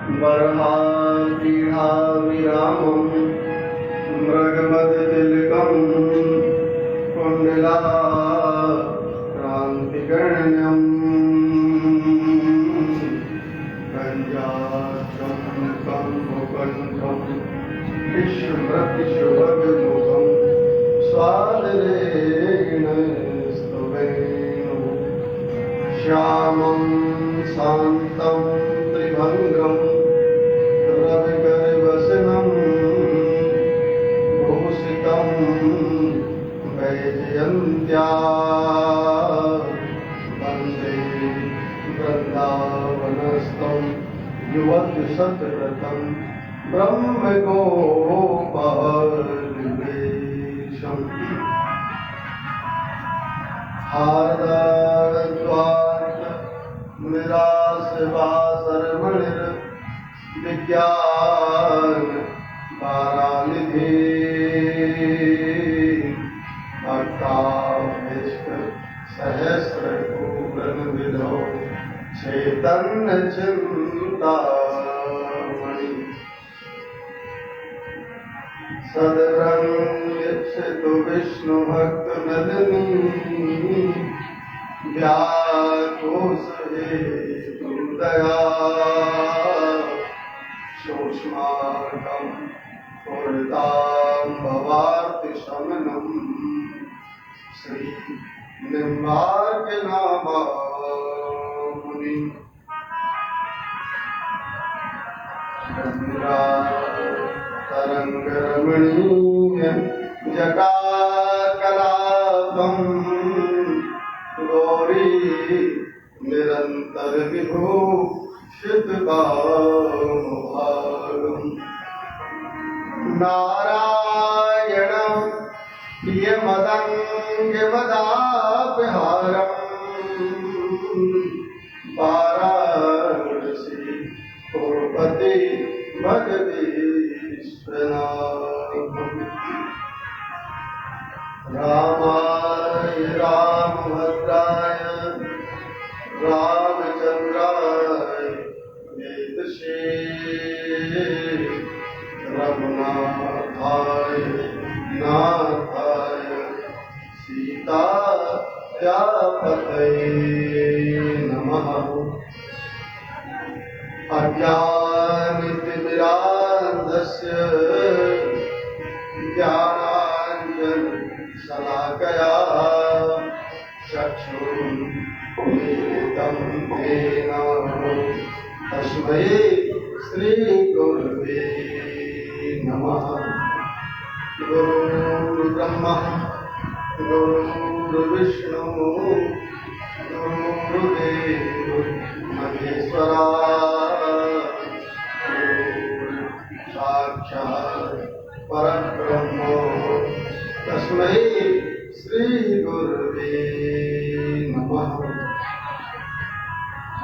बर्हापीढाविरामं मृगमदतिलकं कुण्डलाक्रान्तिगण्यं गञ्जाचम्बकं मुकण्ठं विश्वभविमुखं स्वादरेण स्तुवेणु श्यामं शान्तं त्रिभङ्गं रविकरवसनं भूषितं वैजयन्त्या वन्दे वृन्दावनस्थं युवतिशतव्रतं ब्रह्मगोपालवेशम् हार्दद्वार निराशवासरमणिर्विज्ञान पारानिधि भक्ताभीष्ट सहस्रपूरणविधौ चैतन्य चिन्तामणि सदरंगच्छतु विष्णु भक्त नलिनी व्याकोशे दया सूक्ष्माकं पूर्णतां भवार्ति शमनं श्री निर्मार्गनामामुनि तरंगरमणीय जटाकलापं गौरी निरंतर विभूषितभागं नारायणं प्रियमदङ्गमदापहारं वाराणसी पुरपति भगदीश्वरनाथं रामाय रामभद्राय रामचंद्राय वेदसे रघुनाथाय नाथाय सीतायापतये नमः। अज्ञानतिमिरान्धस्य ज्ञानाञ्जनशलाकया चक्षुरुन्मीलितं येन तस्मै श्रीगुरवे नमः। गुरुर्ब्रह्मा गुरुर्विष्णु गुरुर्देवो महेश्वरा साक्षात् परब्रह्म तस्मै श्री गुरुवे नमः।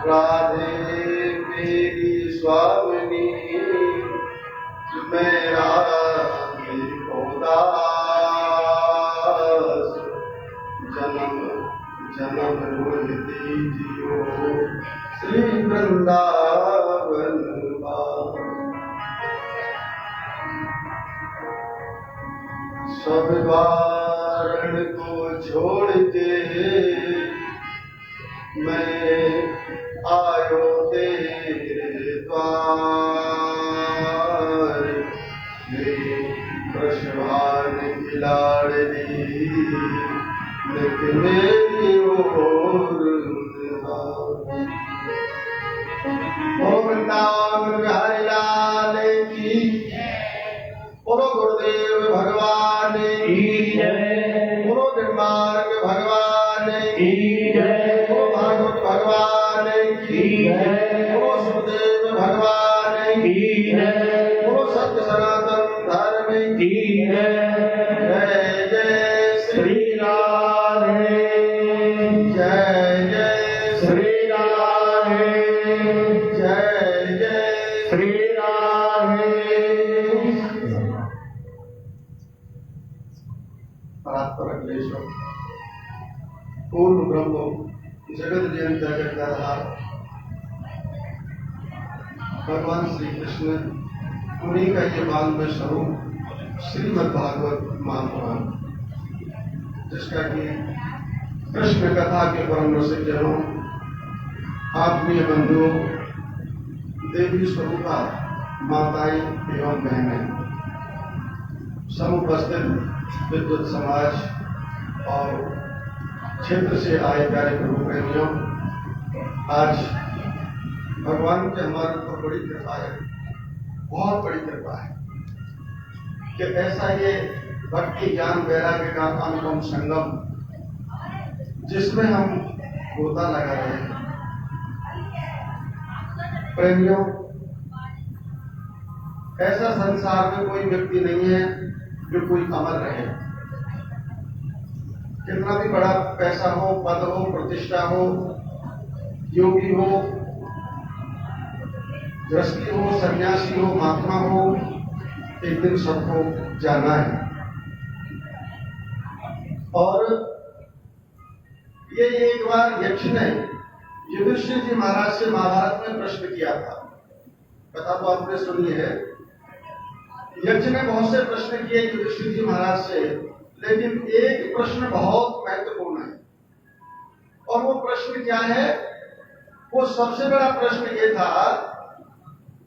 राधे मेरी स्वामिनी मेरा दास जन्म जन्म दीजियो श्री वृंदावन सब वारण को छोड़ के मैं आयो तेरे द्वार कृष्ण की लाडली लेकिन मेरी ओर ओम नाम बिहारी लाल की बोलो गुरुदेव भगवान की जय बोलो निर्मार्ग भगवान की जय बोलो भागवत भगवान की जय बोलो सुखदेव भगवान की जय बोलो सत्य सनातन धर्म की जय जय जय श्री राधे जय जय श्री राधे जय जय श्री राधे। परात्परक्लेशम पूर्ण ब्रह्म जगत नियंत्रण करता रहा भगवान श्री कृष्ण उन्हीं का ये बाल स्वरूप श्रीमद् भागवत महापुराण, जिसका कि कृष्ण कथा के परम रसिक जनों, आत्मीय बंधुओं, देवी स्वरूपा माताएं एवं बहनें, समुपस्थित विद्युत समाज और क्षेत्र से आए प्यारे प्रभु प्रेमियों, आज भगवान की हमारे ऊपर बड़ी कृपा है, बहुत बड़ी कृपा है कि ऐसा ये भक्ति ज्ञान वैराग्य का अनुपम संगम, जिसमें हम गोता लगा रहे हैं। प्रेमियों, ऐसा संसार में कोई व्यक्ति नहीं है जो कोई अमर रहे। कितना भी बड़ा पैसा हो, पद हो, प्रतिष्ठा हो, योगी हो, गृहस्थी हो, सन्यासी हो, महात्मा हो, एक दिन सबको जाना है। और ये एक बार यक्ष ने युधिष्ठिर जी महाराज से महाभारत में प्रश्न किया था। कथा तो आपने सुनी है। यक्ष ने बहुत से प्रश्न किए युधिष्ठिर जी महाराज से, लेकिन एक प्रश्न बहुत महत्वपूर्ण है। और वो प्रश्न क्या है? वो सबसे बड़ा प्रश्न ये था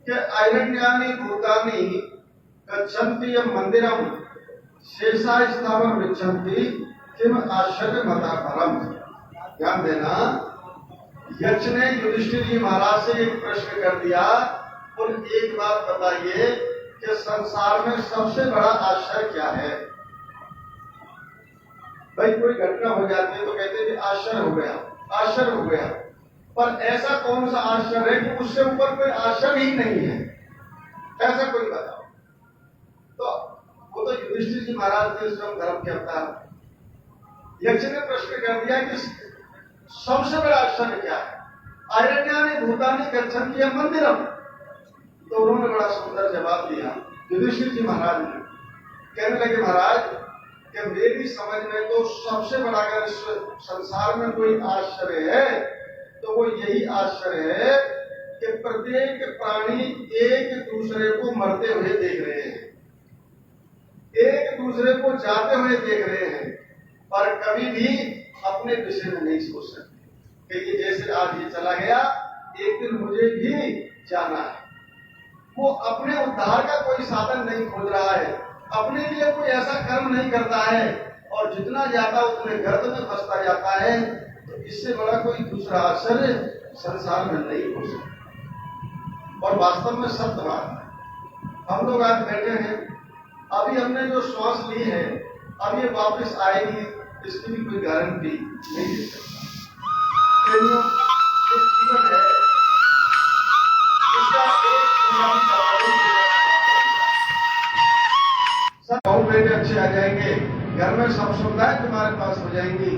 कि अरण्यानि भूतानि गच्छन्ति मंदिरम शेषा स्थावर विच्छन्ति किम आश्चर्य मता परम। ध्यान देना, यक्ष ने युधिष्ठिर जी महाराज से एक प्रश्न कर दिया, और एक बात बताइए कि संसार में सबसे बड़ा आश्चर्य क्या है? भाई कोई घटना हो जाती है तो कहते हैं कि आश्चर्य हो गया, आश्चर्य हो गया, पर ऐसा कौन सा आश्चर्य है कि उससे ऊपर कोई आश्चर्य ही नहीं है? ऐसा कोई बताओ। तो वो तो युधिष्ठिर जी महाराज ने स्वयं धर्म के अवतार। यक्ष ने प्रश्न कर दिया कि सबसे बड़ा आश्चर्य क्या है? अरण्यानि भूतानि गच्छन्ति मंदिरम। तो उन्होंने बड़ा सुंदर जवाब दिया युधिष्ठिर जी महाराज ने। कहने लगे, महाराज कि मेरी समझ में तो सबसे बड़ा अगर इस संसार में कोई आश्चर्य है तो वो यही आश्चर्य है कि प्रत्येक प्राणी एक दूसरे को मरते हुए देख रहे हैं, एक दूसरे को जाते हुए देख रहे हैं, पर कभी भी अपने विषय में नहीं सोच सकते कि ये जैसे आज ये चला गया, एक दिन मुझे भी जाना है। वो अपने उद्धार का कोई साधन नहीं खोज रहा है, अपने लिए कोई ऐसा कर्म नहीं करता है, और जितना जाता उतने गर्त में फंसता जाता है। तो इससे बड़ा कोई दूसरा आश्चर्य संसार में नहीं हो सकता। और वास्तव में सत्य बात है। हम लोग आज बैठे हैं, अभी हमने जो श्वास ली है, अब ये वापस आएगी, इसकी भी कोई गारंटी नहीं दे सकता। जीवन है, इसका सब बहु बेटे अच्छे आ जाएंगे, घर में सब सुविधाएं तुम्हारे पास हो जाएंगी,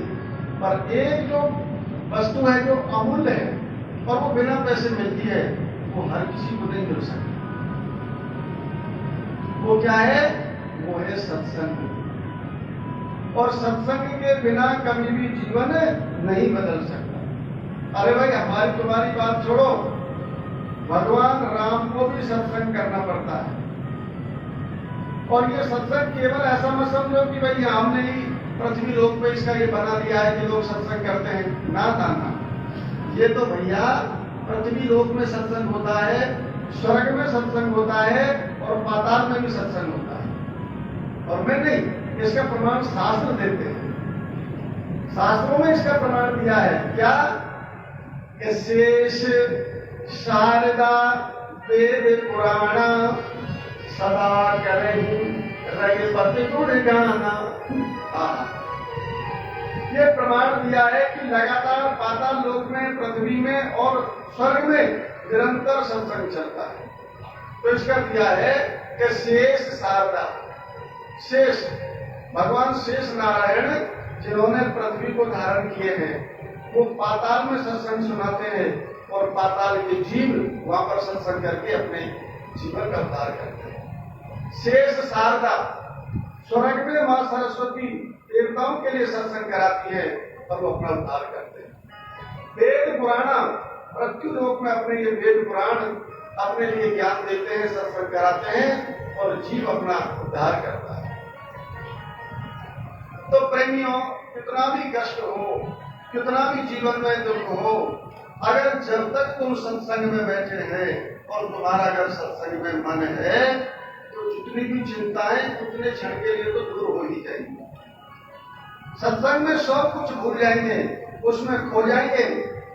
पर एक जो वस्तु है जो अमूल्य है और वो बिना पैसे मिलती है, वो हर किसी को नहीं मिल सकती। वो क्या है? वो है सत्संग। और सत्संग के बिना कभी भी जीवन नहीं बदल सकता। अरे भाई, हमारी तुम्हारी बात छोड़ो, भगवान राम को भी सत्संग करना पड़ता है। और ये सत्संग केवल ऐसा मत समझो कि भाई हमने ही पृथ्वी लोक पे इसका ये बना दिया है कि लोग सत्संग करते हैं। ना ना ना, ये तो भैया पृथ्वी लोक में सत्संग होता है, स्वर्ग में सत्संग होता है, और पाताल में भी सत्संग होता है। और मैं नहीं, इसका प्रमाण शास्त्र देते हैं। शास्त्रों में इसका प्रमाण दिया है क्या? कि शेष शारदा वेद पुराण सदा करही रघुपति गुण गाना। ये प्रमाण दिया है कि लगातार पाताल लोक में, पृथ्वी में और स्वर्ग में निरंतर सत्संग चलता है। तो इसका दिया है कि शेष शारदा, शेष भगवान शेष नारायण जिन्होंने पृथ्वी को धारण किए हैं, वो पाताल में सत्संग सुनाते हैं, और पाताल के जीव वहां पर सत्संग करके अपने जीवन का उद्धार करते हैं। शेष शारदा स्वर्ग में मां सरस्वती देवताओं के लिए सत्संग कराती है, और वो अपना उद्धार करते हैं। वेद पुराण मृत्यु लोक में अपने ये वेद पुराण अपने लिए ज्ञान देते हैं, सत्संग कराते हैं और जीव अपना उद्धार करता है। तो प्रेमियों, कितना भी कष्ट हो, कितना भी जीवन में दुख हो, अगर जब तक तुम सत्संग में बैठे हैं और तुम्हारा अगर सत्संग में मन है तो जितनी भी चिंताएं उतने क्षण के लिए तो दूर हो ही जाएंगी। सत्संग में सब कुछ भूल जाएंगे, उसमें खो जाएंगे।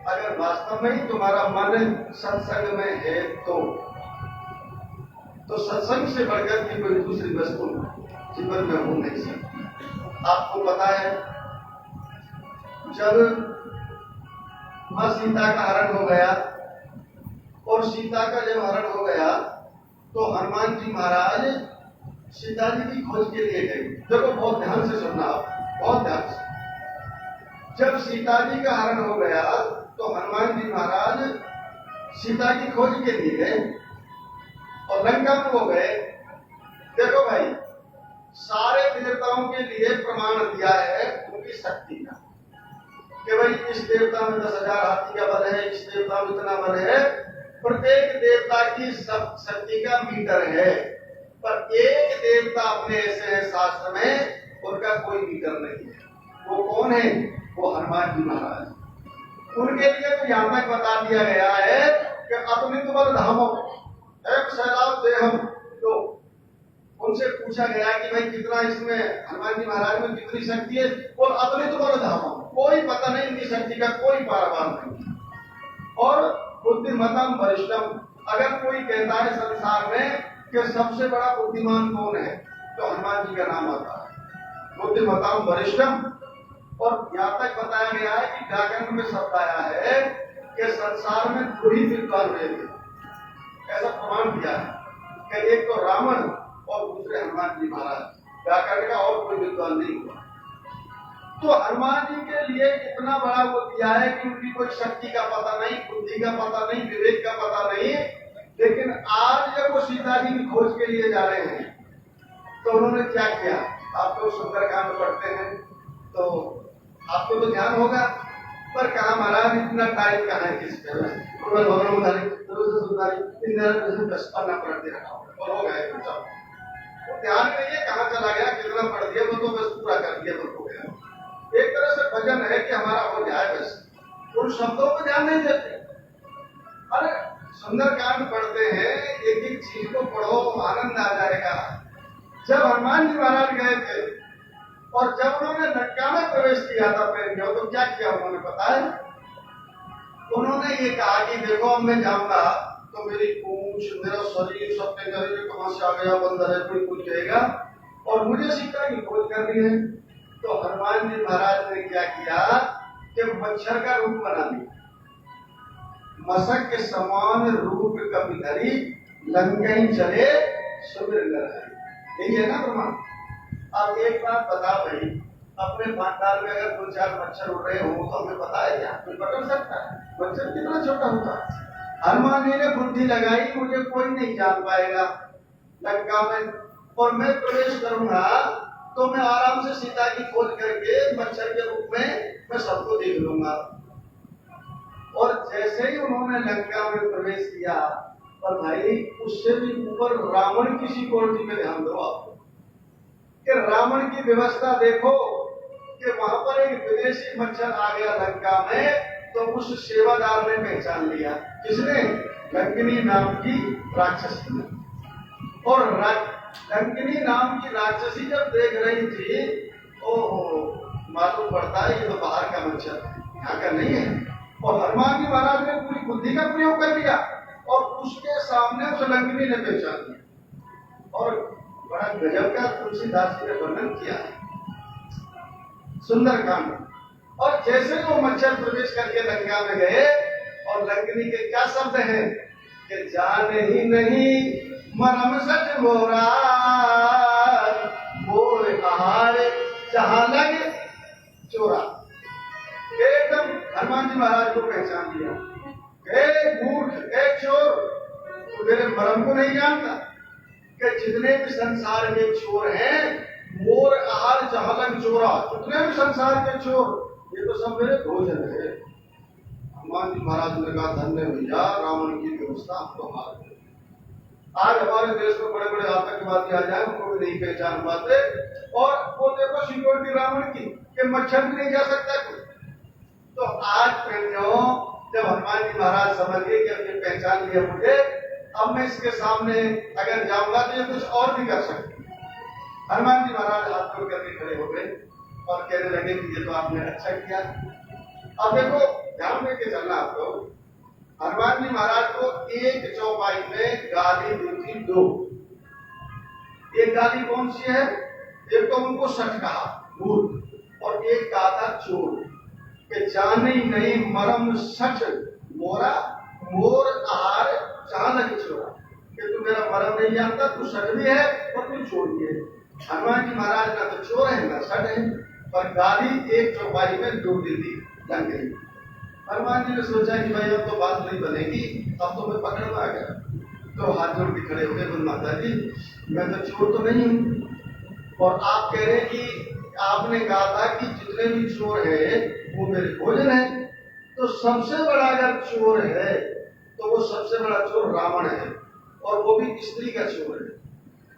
अगर वास्तव में ही तुम्हारा मन सत्संग में है तो सत्संग से बढ़कर की कोई दूसरी वस्तु जीवन में हो नहीं सकती। आपको पता है, जब मां सीता का हरण हो गया और सीता का जब हरण हो गया तो हनुमान जी महाराज सीता जी की खोज के लिए गए। देखो, बहुत ध्यान से सुनना, आप बहुत ध्यान से। जब सीता जी का हरण हो गया तो हनुमान जी महाराज सीता की खोज के लिए गए और लंका में वो गए। देखो भाई, सारे देवताओं के लिए प्रमाण दिया है उनकी शक्ति का कि भाई इस देवता में 10,000 हाथी का बल है, इस देवता में इतना बल है। प्रत्येक देवता की शक्ति का मीटर है, पर एक देवता अपने ऐसे है शास्त्र में, उनका कोई मीटर नहीं है। वो कौन है? वो हनुमान जी महाराज। उनके लिए तो यहां तक बता दिया गया है कि अतुलित बल धामो एक सैलाब से हम, तो उनसे पूछा गया कि भाई कितना इसमें हनुमान जी महाराज में कितनी शक्ति है? और अतुलित बल धामो, कोई पता नहीं इनकी शक्ति का, कोई पारावार नहीं। और बुद्धिमतम वरिष्ठम, अगर कोई कहता है संसार में कि सबसे बड़ा बुद्धिमान कौन है तो हनुमान जी का नाम आता है, बुद्धिमतम वरिष्ठम। और यहाँ तक बताया गया है कि व्याकरण में शब्द आया है कि संसार में 2 ही विद्वान हुए थे, ऐसा प्रमाण दिया है कि एक तो रावण और दूसरे हनुमान जी महाराज। व्याकरण का और कोई विद्वान नहीं हुआ। तो हनुमान जी के लिए इतना बड़ा वो दिया है कि उनकी कोई शक्ति का पता नहीं, बुद्धि का पता नहीं, विवेक का पता नहीं। लेकिन आज जब वो सीता जी की खोज के लिए जा रहे हैं तो उन्होंने क्या किया? आप तो सुंदरकांड पढ़ते हैं तो आपको तो ध्यान होगा, पर कहा महाराज इतना टाइम कहाँ है किस पे? और हो गए तो ध्यान नहीं है कहाँ चला गया, कितना पढ़ दिया, वो तो बस पूरा कर दिया तो हो गया। एक तरह से भजन है कि हमारा हो जाए, बस उन शब्दों पर ध्यान नहीं देते। अरे सुंदरकांड पढ़ते हैं, एक एक चीज को पढ़ो, आनंद आ जाएगा। जब हनुमान जी महाराज गए थे और जब उन्होंने लंका में प्रवेश किया था प्रेमियों, तो क्या किया उन्होंने पता है? उन्होंने ये कहा कि देखो अब मैं जाऊंगा तो मेरी पूंछ, मेरा शरीर सब के शरीर कहां से आ गया, बंदर है, कोई पूछ जाएगा और मुझे सीता की खोज करनी है। तो हनुमान जी महाराज ने क्या किया कि मच्छर का रूप बना लिया, मशक के समान रूप कभी धरी, लंकई चले सुमिर लहरी। यही है ना प्रमाण। अब एक बात बता भाई, अपने पांडाल में अगर 2-4 मच्छर उड़ रहे हो तो हमें पता है क्या? कोई पकड़ सकता है? मच्छर कितना छोटा होता है। हनुमान जी ने बुद्धि लगाई, मुझे कोई नहीं जान पाएगा लंका में, और मैं प्रवेश करूंगा तो मैं आराम से सीता की खोज करके मच्छर के रूप में मैं सबको देख लूंगा। और जैसे ही उन्होंने लंका में प्रवेश किया, और भाई उससे भी ऊपर रावण की सिक्योरिटी में ध्यान दो आप कि रावण की व्यवस्था देखो कि वहां पर एक विदेशी मच्छर आ गया लंका में, तो उस सेवादार ने पहचान लिया। किसने? लंकिनी नाम की राक्षसी ने। और लंकिनी नाम की राक्षसी जब देख रही थी, ओहो, मालूम पड़ता है ये तो बाहर का मच्छर है, यहाँ का नहीं है। और हनुमान जी महाराज ने पूरी बुद्धि का प्रयोग कर लिया और उसके सामने उस लंकिनी ने पहचान लिया। और बड़ा गजब का तुलसीदास जी ने वर्णन किया है सुंदरकांड। और जैसे वो मच्छर प्रवेश करके लंका में गए, और लंकिनी के क्या शब्द हैं कि जाने ही नहीं मरम सच मोरा, मोर आहार जहां लगे चोरा। एकदम हनुमान जी महाराज को पहचान लिया। मूर्ख, चोर, तो मेरे मरम को नहीं जानता कि जितने भी संसार के चोर हैं, मोर आहार जहां लग चोरा, जितने भी संसार के चोर, ये तो सब मेरे भोजन है। हनुमान जी महाराज ने कहा धन्य भैया रावण की व्यवस्था आप तो हार गए। आज हमारे देश में बड़े बड़े आतंकवादी आ जाए उनको भी नहीं पहचान पाते, और वो देखो सिक्योरिटी रावण की कि मच्छर भी नहीं जा सकता कोई। तो आज प्रेमियों जब हनुमान जी महाराज समझ गए कि अब ये पहचान लिया मुझे, अब मैं इसके सामने अगर जाऊंगा तो ये कुछ और भी कर सकते। हनुमान जी महाराज हाथ जोड़ करके खड़े हो गए और कहने लगे कि ये तो आपने अच्छा किया। अब देखो ध्यान देके चलना आपको, हनुमान जी महाराज को एक चौपाई में गाली दी थी दो। एक गाली कौन सी है? एक तो उनको सच कहा मूर्ख, और एक कहा था चोर कि जाने नहीं मरम सच मोरा मोर आहार चांद चोरा, कि तू मेरा मरम नहीं जानता, तू सच भी है और तू चोर भी है। हनुमान जी महाराज ना तो चोर है ना सच है, पर गाली एक चौपाई में दो दे दी लग गई। हनुमान जी ने सोचा कि भाई अब तो बात नहीं बनेगी, अब तो मैं पकड़ में आ गया। तो हाथ जोड़ के खड़े हो गए, बोल माता जी मैं तो चोर तो नहीं हूं, और आप कह रहे हैं कि आपने कहा था कि जितने भी चोर है वो मेरे भोजन है। तो सबसे बड़ा अगर चोर है तो वो सबसे बड़ा चोर रावण है, और वो भी स्त्री का चोर है।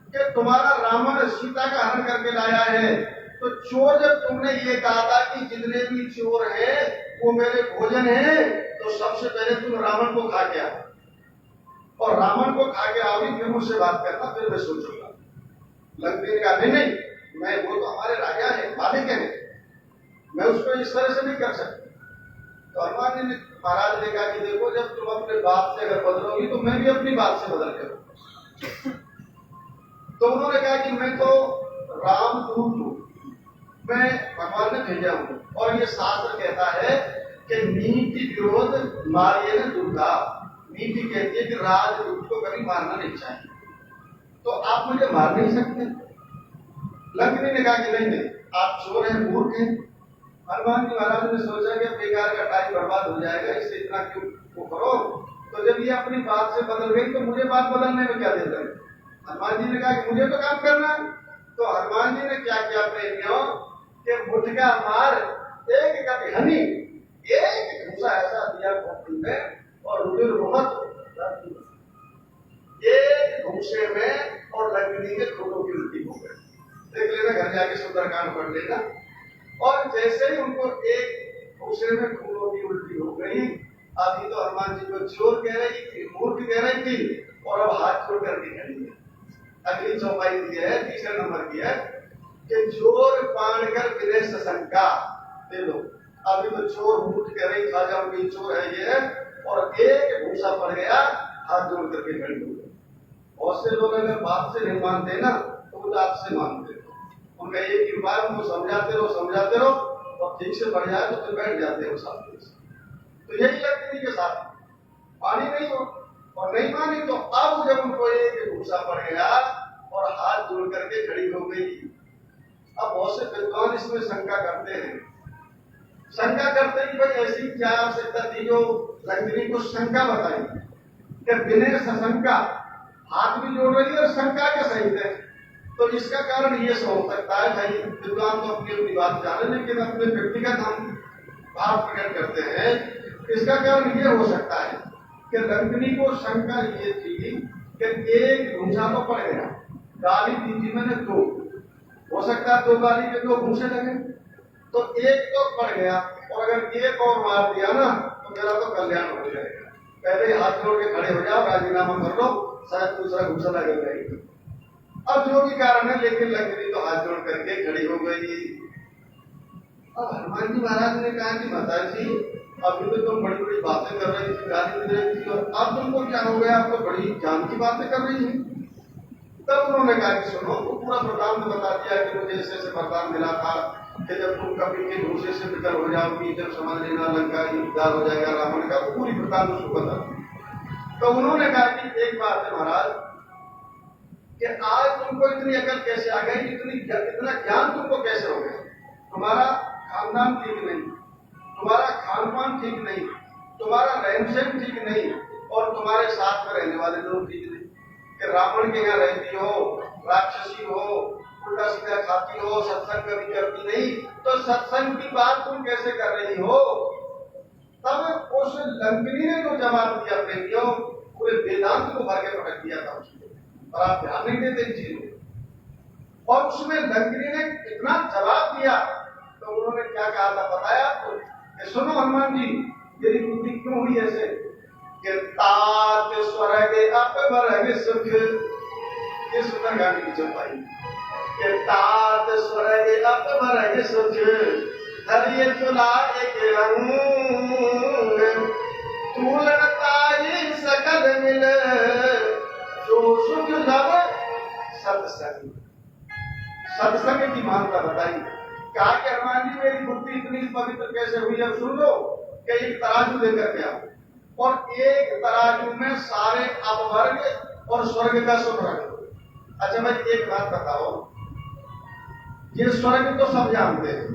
कि तुम्हारा रावण सीता का हरण करके लाया है, तो चोर जब तुमने ये कहा था कि जितने भी चोर है वो मेरे भोजन है, तो सबसे पहले तुम रावण को खा के आओ, और रावण को खा के आओगी फिर मुझसे बात करना, फिर मैं सोचूंगा। लंकेश का नहीं, मैं वो तो हमारे राजा है, मालिक है, मैं उसको इस तरह से नहीं कर सकता। तो हनुमान जी ने महाराज ने कहा कि देखो जब तुम अपने बात से अगर बदलोगी तो मैं भी अपनी बात से बदल करूंगा। तो उन्होंने कहा कि मैं तो रामदूत हूं, मैं भगवान ने भेजा हूं, और ये शास्त्र कहता है कि नीति विरोध मारिए न दुर्गा। नीति कहती है कि राजदूत को कभी मारना नहीं चाहिए, तो आप मुझे मार नहीं सकते। लक्ष्मी ने कहा कि नहीं नहीं, आप चोर हैं, मूर्ख हैं। हनुमान जी महाराज ने सोचा कि बेकार का टाइम बर्बाद हो जाएगा, इससे इतना क्यों वो करो। तो जब ये अपनी बात से बदल गई तो मुझे बात बदलने में क्या देता है। हनुमान जी ने कहा कि मुझे तो काम करना है। तो हनुमान जी ने क्या किया प्रेमियों कि मुठका मार एक कभी हनी एक घूसा ऐसा दिया खोपड़ी में, और रुधिर बहुत एक घूसे में, और लकड़ी के खूनों की उल्टी हो गई। देख लेना, घर जाके सुंदरकांड पढ़ लेना। और जैसे ही उनको एक घूसे में खूनों की उल्टी हो गई, अभी तो हनुमान जी को चोर कह रही थी, मूर्ख कह रही थी, और अब हाथ छोड़ कर के खड़ी है। अगली चौपाई दी है, तीसरा नंबर की है कि चोर पान कर विदेश शंका दे लो। अभी तो चोर मूर्ख कह रही, खाजा उनकी चोर है ये, और एक भूसा पड़ गया, हाथ जोड़ करके खड़ी हो गई। बहुत से लोग अगर बात से नहीं मानते ना तो वो दांत से मानते, उनका एक ही उपाय, उनको समझाते रहो, और ठीक से बढ़ जाए तो फिर बैठ जाते हो साथ में। तो यही लक्ष्मी के साथ पानी नहीं हो और नहीं मानी, तो अब जब उनको एक भूसा पड़ गया और हाथ जोड़ करके खड़ी हो गई। अब बहुत से विद्वान इसमें शंका करते हैं, कि भाई ऐसी क्या आवश्यकता थी जो लक्ष्मी को शंका बताई कि बिना सशंका हाथ भी जोड़ रही है और शंका के सहित है। तो इसका कारण ये हो सकता है, भाई विद्वान तो अपनी अपनी बात जाने, लेकिन अपने व्यक्तिगत हम भाव प्रकट करते हैं। इसका कारण ये हो सकता है कि लक्ष्मी को शंका ये थी कि एक घूसा तो पड़ गया, गाली दी थी मैंने दो, हो सकता है दो गाली के दो घूसे लगे, तो एक तो पड़ गया, और अगर एक और मार दिया ना तो मेरा तो कल्याण हो जाएगा। पहले ही हाथ जोड़ के खड़े हो जाओ, राजीनामा कर लो, शायद दूसरा घूसा लगे जाएगी। अब जो भी कारण है, लेकिन लक्ष्मी तो हाथ जोड़ करके खड़ी हो गई। अब हनुमान जी महाराज ने कहा कि माता जी अभी तो तुम बड़ी बड़ी बातें कर रही थी, गाली दे रही थी, और अब तुमको क्या हो गया, आप तो बड़ी जान की बातें कर रही हैं। तब उन्होंने कहा कि सुनो, तो पूरा वृतांत बता दिया कि मुझे ऐसे वरदान मिला था कि जब तुम कभी के घूसे से निकल हो जाओगी, जब समझ लेना लंका उद्धार हो जाएगा रावण का, पूरी वृतांत उसको बता। तो उन्होंने कहा कि एक बात है महाराज कि आज तुमको इतनी अकल कैसे आ गई, इतना ज्ञान तुमको कैसे हो गया। तुम्हारा खानदान ठीक नहीं, तुम्हारा खान पान ठीक नहीं, तुम्हारा रहन सहन ठीक नहीं, और तुम्हारे साथ में रहने वाले लोग ठीक नहीं। कि रावण के यहाँ रहती हो, राक्षसी हो, उल्टा सीधा खाती हो, सत्संग कभी करती नहीं, तो सत्संग की बात तुम कैसे कर रही हो। तब उस लंकिनी ने जो जवाब दिया प्रेमियों, पूरे वेदांत को भर के पटक दिया था उसको, और आप ध्यान नहीं देते इन चीजों। और उसमें लंकिनी ने इतना जवाब दिया, तो उन्होंने क्या कहा था बताया आपको कि सुनो हनुमान जी, मेरी बुद्धि क्यों हुई ऐसे कि तात स्वर्ग अपवर्ग सुख, ये सुंदर गाने की चौपाई कि तात स्वर्ग अपवर्ग सुख, धरिए चुला एक रंग, तूलताई सकल मिल, जो सुख लव सत्संग। सत्संग की मानता बताई। कहा कि हनुमान जी मेरी बुद्धि इतनी पवित्र कैसे हुई, अब सुन लो कि एक तराजू लेकर के आओ, और एक तराजू में सारे अपवर्ग और स्वर्ग का सुख रख दो। अच्छा मैं एक बात बताओ, ये स्वर्ग तो सब जानते हैं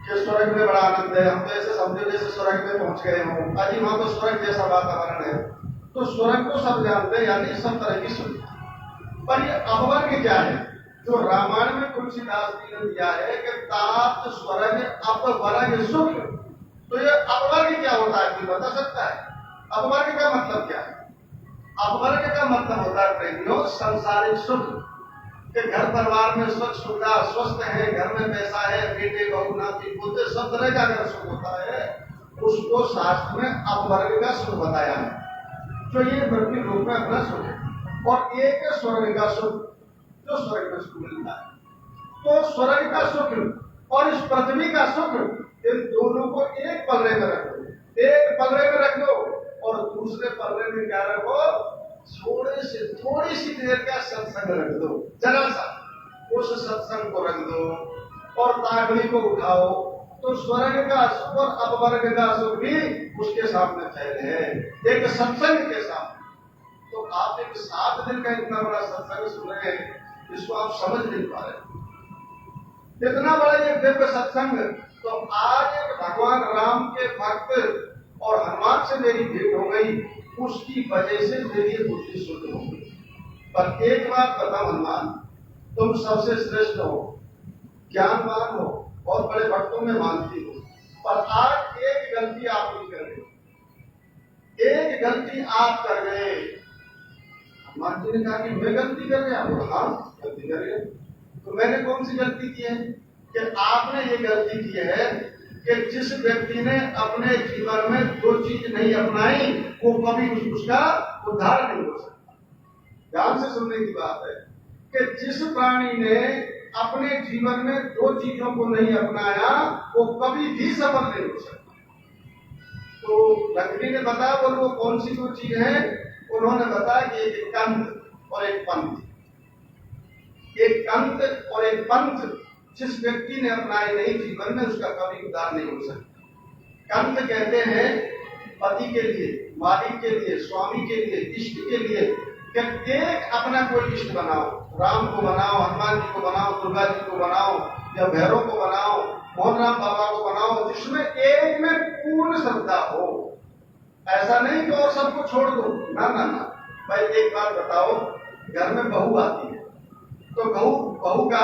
कि स्वर्ग में बड़ा आनंद है, हम तो ऐसे समझे जैसे स्वर्ग में पहुंच गए हों, अजी वहां तो स्वर्ग जैसा वातावरण है। तो स्वर्ग तो सब जानते हैं, यानी सब तरह की सुविधा, पर ये अपवर्ग क्या है जो रामायण में तुलसीदास जी ने दिया है कि तात स्वर्ग अपवर्ग सुख। तो ये अपवर्ग क्या होता है, कोई बता सकता है? अपवर्ग का मतलब क्या है? अपवर्ग का मतलब होता है प्रेमियों सांसारिक सुख, कि घर परिवार में सुख सुविधा, स्वस्थ है, घर में पैसा है, बेटे बहू नाती पोते सब तरह का अगर सुख होता है, उसको शास्त्र में अपवर्ग का सुख बताया है, जो ये वृत्ति रूप में अपना सुख है। और एक स्वर्ग का सुख जो स्वर्ग में सुख मिलता है। तो स्वर्ग का सुख और इस पृथ्वी का सुख, इन दोनों को एक पल्ले में रख दो, एक पल्ले में रख दो, और दूसरे पल्ले में क्या रखो, थोड़ी सी देर का सत्संग रख दो, जरा सा उस सत्संग को रख दो और तागड़ी को उठाओ, तो स्वर्ग का सुख और अपवर्ग का सुख भी उसके सामने फैले हैं, एक सत्संग के साथ। तो आप एक 7 दिन का इतना बड़ा सत्संग सुन रहे हैं, इसको आप समझ नहीं पा रहे, इतना बड़ा ये दिव्य सत्संग। तो आज एक भगवान राम के भक्त और हनुमान से मेरी भेंट हो गई, उसकी वजह से मेरी बुद्धि शुद्ध हो गई। पर एक बात बताओ हनुमान, तुम सबसे श्रेष्ठ हो, ज्ञानवान हो, बहुत बड़े भक्तों में मानती हो, पर आज एक गलती आप नहीं कर गए, एक गलती आप कर गए। हनुमान जी ने कहा कि मैं गलती कर गया? हाँ गलती कर गया। तो मैंने कौन सी गलती की है? कि आपने ये गलती की है कि जिस व्यक्ति ने अपने जीवन में जो चीज नहीं अपनाई, वो कभी उसका उद्धार नहीं हो सकता। ध्यान से सुनने की बात है कि जिस प्राणी ने अपने जीवन में दो चीजों को नहीं अपनाया, वो कभी भी सफल नहीं हो सकता। तो लक्ष्मी ने बताया, बोल वो कौन सी दो चीज है? उन्होंने बताया कि एक कंत और एक पंथ। एक कंत और एक पंथ जिस व्यक्ति ने अपनाए नहीं जीवन में, उसका कभी उद्धार नहीं हो सकता। कंत कहते हैं पति के लिए, मालिक के लिए, स्वामी के लिए, इष्ट के लिए, कि एक अपना कोई इष्ट बनाओ, राम को बनाओ, हनुमान जी को बनाओ, दुर्गा जी को बनाओ, या भैरव को बनाओ, मोहन राम बाबा को बनाओ, जिसमें एक में पूर्ण श्रद्धा हो। ऐसा नहीं कि और सबको छोड़ दो, ना ना ना। भाई एक बात बताओ, घर में बहू आती है तो बहू का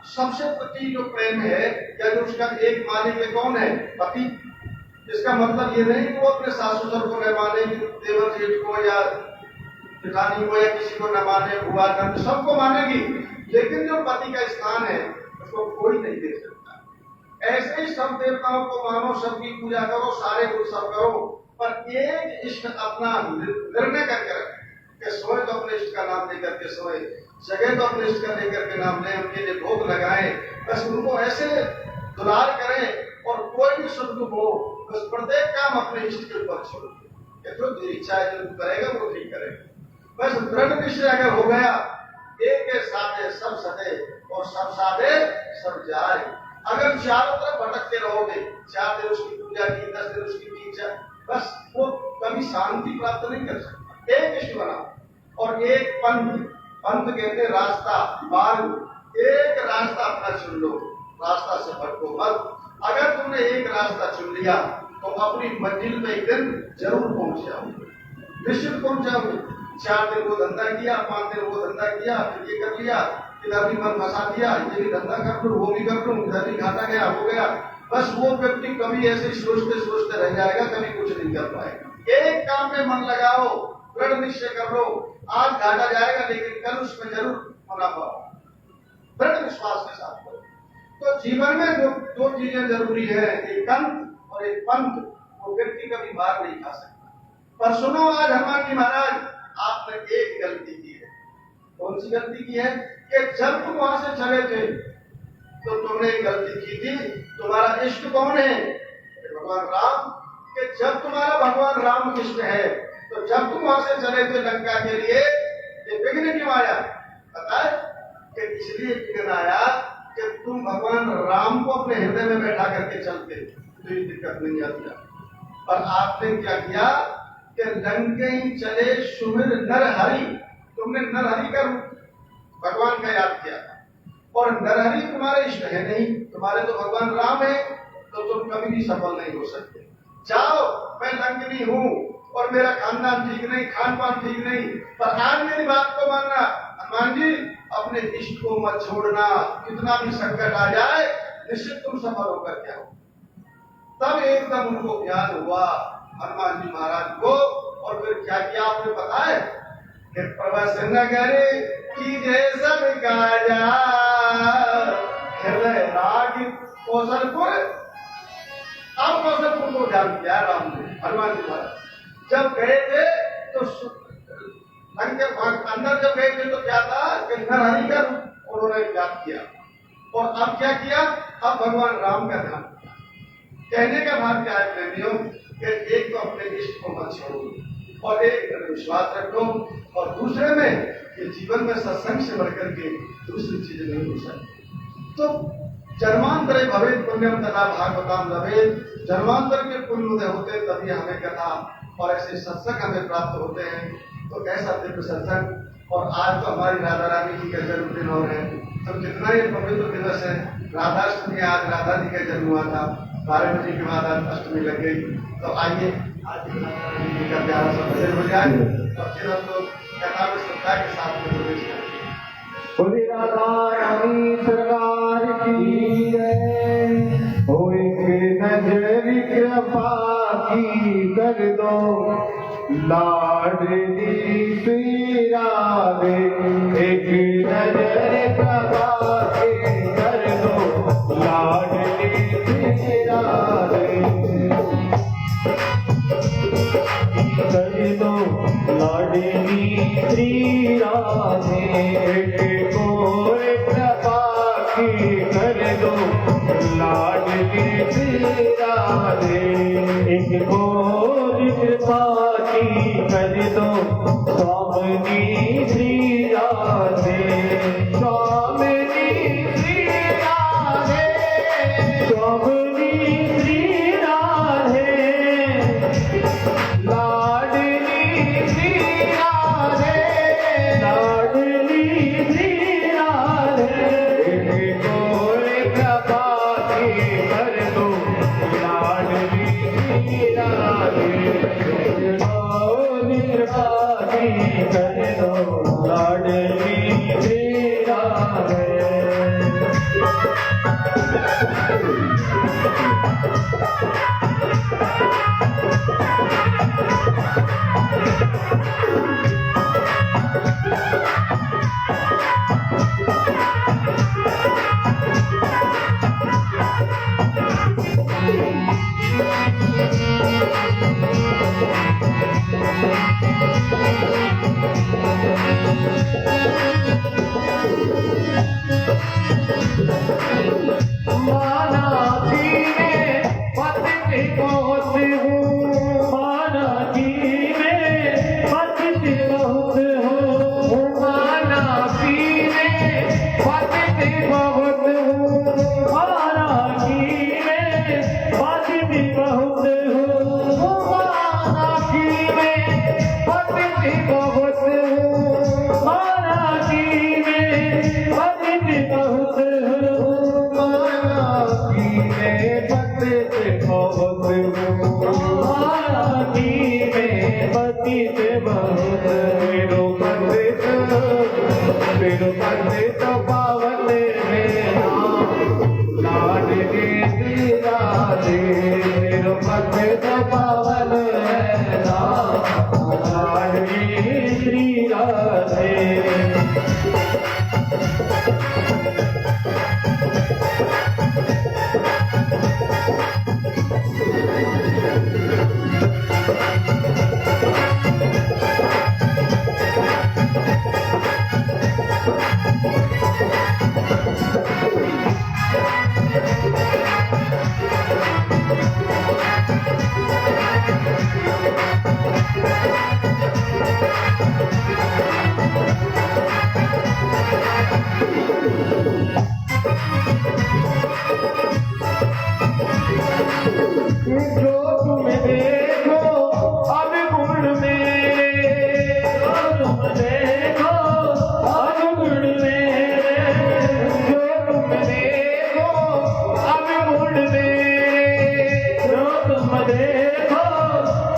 सबसे प्रति जो प्रेम है, या जो उसका एक मालिक है, कौन है? पति। इसका मतलब ये नहीं कि वो अपने सास ससुर को न माने, देवर जेठ को या जेठानी को या किसी को न माने, बुआ नंद सबको मानेगी, लेकिन जो पति का स्थान है उसको कोई नहीं दे सकता। ऐसे ही सब देवताओं को मानो, सबकी पूजा करो, सारे उत्सव करो, पर एक इष्ट अपना निर्णय करके रखें कि सोए तो अपने इष्ट का नाम लेकर के सोए, जगह तो अपने इष्ट का लेकर के नाम लें, उनके लिए भोग लगाएं, बस उनको ऐसे दुलार करें, और कोई भी सुख दुख हो बस प्रत्येक काम अपने इष्ट के ऊपर छोड़ दें। जो तेरी इच्छा है जो करेगा वो ठीक करेगा। बस दृढ़ निश्चय अगर हो गया, एक के साथे सब सदे और सब साधे सब जाए। अगर चारों तरफ भटकते रहोगे, 4 दिन उसकी पूजा की, 10 दिन उसकी पूजा, बस वो कभी शांति प्राप्त नहीं कर सकता। एक इष्ट बनाओ और एक पंथ, पंथ कहते रास्ता, मार्ग, एक रास्ता अपना चुन लो, रास्ता से भटको मत। अगर तुमने एक रास्ता चुन लिया तो अपनी मंजिल पे एक दिन जरूर पहुंच जाओगे, निश्चित पहुंच जाओगे। 4 दिन वो धंधा किया, 5 दिन वो धंधा किया, फिर ये कर लिया, इधर भी मन फंसा दिया, ये भी धंधा कर लूं, वो भी कर लूं, इधर भी घाटा गया, हो गया, बस वो व्यक्ति कभी ऐसे सोचते सोचते रह जाएगा, कभी कुछ नहीं कर पाएगा। एक काम में मन लगाओ, दृढ़ निश्चय कर लो, आज घाटा जाएगा लेकिन कल उसमें जरूर मुनाफा होगा, दृढ़ विश्वास के साथ करो। तो जीवन में जो दो चीजें जरूरी है, एक कंठ और एक पंथ, वो व्यक्ति कभी मार नहीं खा सकता। पर सुनो, आज हनुमान जी महाराज आपने एक गलती की है। कौन सी गलती की है? कि जब तुम वहां से चले थे तो तुमने एक गलती की थी। तुम्हारा इष्ट कौन है? भगवान राम। कि जब तुम्हारा भगवान राम इष्ट है तो जब तुम वहां से चले थे लंका के लिए, ये विघ्न क्यों आया? पता है कि इसलिए विघ्न आया कि तुम भगवान राम को अपने हृदय में बैठा करके चलते तो ये दिक्कत नहीं आती। और आपने क्या किया कि लंकई चले सुमिर नरहरि, तुमने नरहरि का भगवान का याद किया और नरहरि तुम्हारे इष्ट है नहीं, तुम्हारे तो भगवान राम है, तो तुम कभी भी सफल नहीं हो सकते। जाओ, मैं लंकनी हूं और मेरा खानदान ठीक नहीं, खान पान ठीक नहीं, पर आज मेरी बात को मानना। हनुमान जी, अपने इष्ट को मत छोड़ना, कितना भी संकट आ जाए निश्चित तुम सफल होकर के आओ। तब एकदम उनको ज्ञान हुआ हनुमान जी महाराज को, और फिर क्या किया आपने पता है? कि प्रवस नगरी की जय सब काजा, हृदय राग कौशलपुर। अब कौशलपुर को ध्यान किया राम ने, हनुमान जी महाराज जब गए थे तो अंदर जब गए थे तो क्या था कि नरहरि का उन्होंने याद किया। और अब क्या किया? अब भगवान राम का ध्यान। कहने का भाव क्या है प्रेमियों? कि एक तो अपने इष्ट को मत छोड़ो और एक विश्वास रखो, और दूसरे में कि जीवन में सत्संग से बढ़कर के दूसरी चीजें नहीं हो सकती। तो जन्मांतरे भवेत् पुण्यम तथा भागवताम लभेत्, जन्मांतर के पुण्य उदय होते तभी हमें कथा और ऐसे सत्संग हमें प्राप्त होते हैं। तो कैसा दिव्य सत्संग। और आज तो हमारी राधा रानी जी का जन्मदिन हो रहे हैं, तो कितना ही पवित्र दिवस है। राधाष्टमी, आज राधा जी का जन्म हुआ था, 12 बजे के बाद आज अष्टमी लग गई। तो आइए आज राधा रानी जी का प्यारा सा भजन हो जाए और फिर हम लोग कथा में श्रद्धा के साथ में प्रवेश करेंगे। बोले राधा रानी सरकार की जय। हो एक नजर कृपा की कर दो, लाडली श्री राधे। एक नजर कृपा की कर दो, लाडली श्री राधे। कर दो लाडली श्री राधे, एक और कृपा की कर दो, लाडली श्री राधे। एक और कृपा की कर दो, स्वामिनी श्री राधे। स्वामिनी श्री राधे, स्वामिनी श्री राधे। लाडली श्री राधे, लाडली श्री राधे। एक और कृपा की कर दो, लाडली श्री राधे। कृपा की कर दो, लाडली श्री राधे। माना पीने पत जो तुम देखो अब गुण मेरे, जो तुम देखो अब गुण मेरे, जो तुम देखो अब गुण मेरे, जो तुम देखो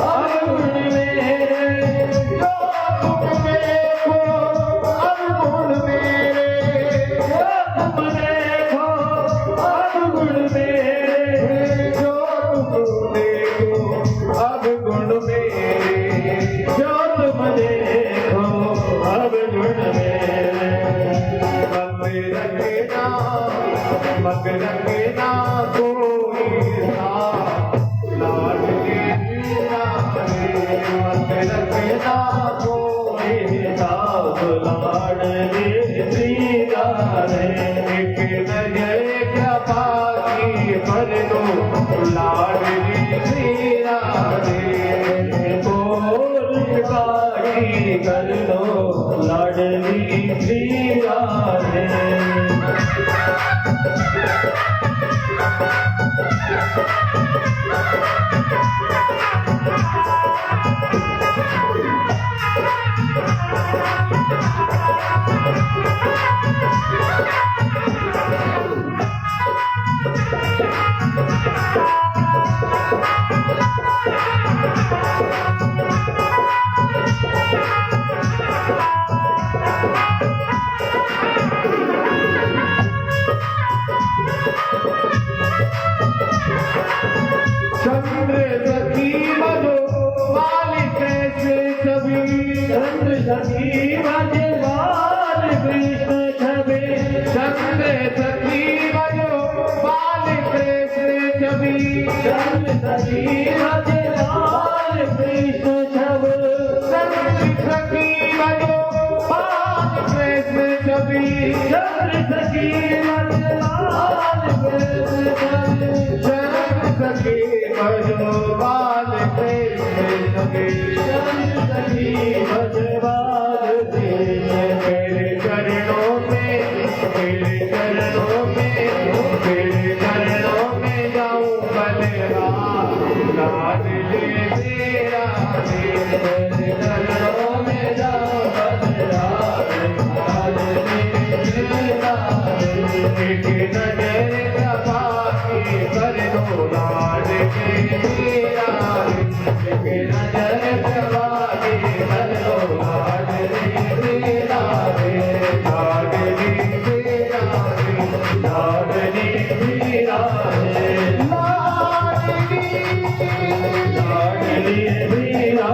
अब गुण मेरे, जो तुम देखो अब गुण मेरे, जो तुम देखो अब गुण मेरे, जो तुम देखो अब गुण मेरे, जो तुम देखो अब गुण मेरे। मत रखना कोई सा लाडली मीरा रे, मत रखना कोई सा लाडली मीरा रे। एक नजर कृपा की कर दो लाडली मीरा रे, बोल कृपाई कर दो लाडली मीरा रे। चंद्र सखी बजो मालिक से छवि, चंद्र सखी बजे बाल कृष्ण छवि, चंद्र सखी बजो मालिक से छवि, चंद्र सखी बजे बाल कृष्ण छवि, चंद्र सखी बजो बाल कृष्ण छवि, चंद्र सखी बजे बाल कृष्ण छवि, चंद्र सखी बजो बाल कृष्ण छवि, चंद्र सखी बजे बाल कृष्ण। मेरे चरणों में, मेरे चरणों में, मेरे चरणों में जाऊं बलराम लाडली मेरा रे, मेरे चरणों में जाऊं बलराम लाडली मेरा रे। एक नजर कृपा की कर दो लाडली मेरा रे, एक नजर कृपा की कर दो लाडली मेरा रे, लाडली मेरा रे, लाडली मेरा रे, लाडली मेरा,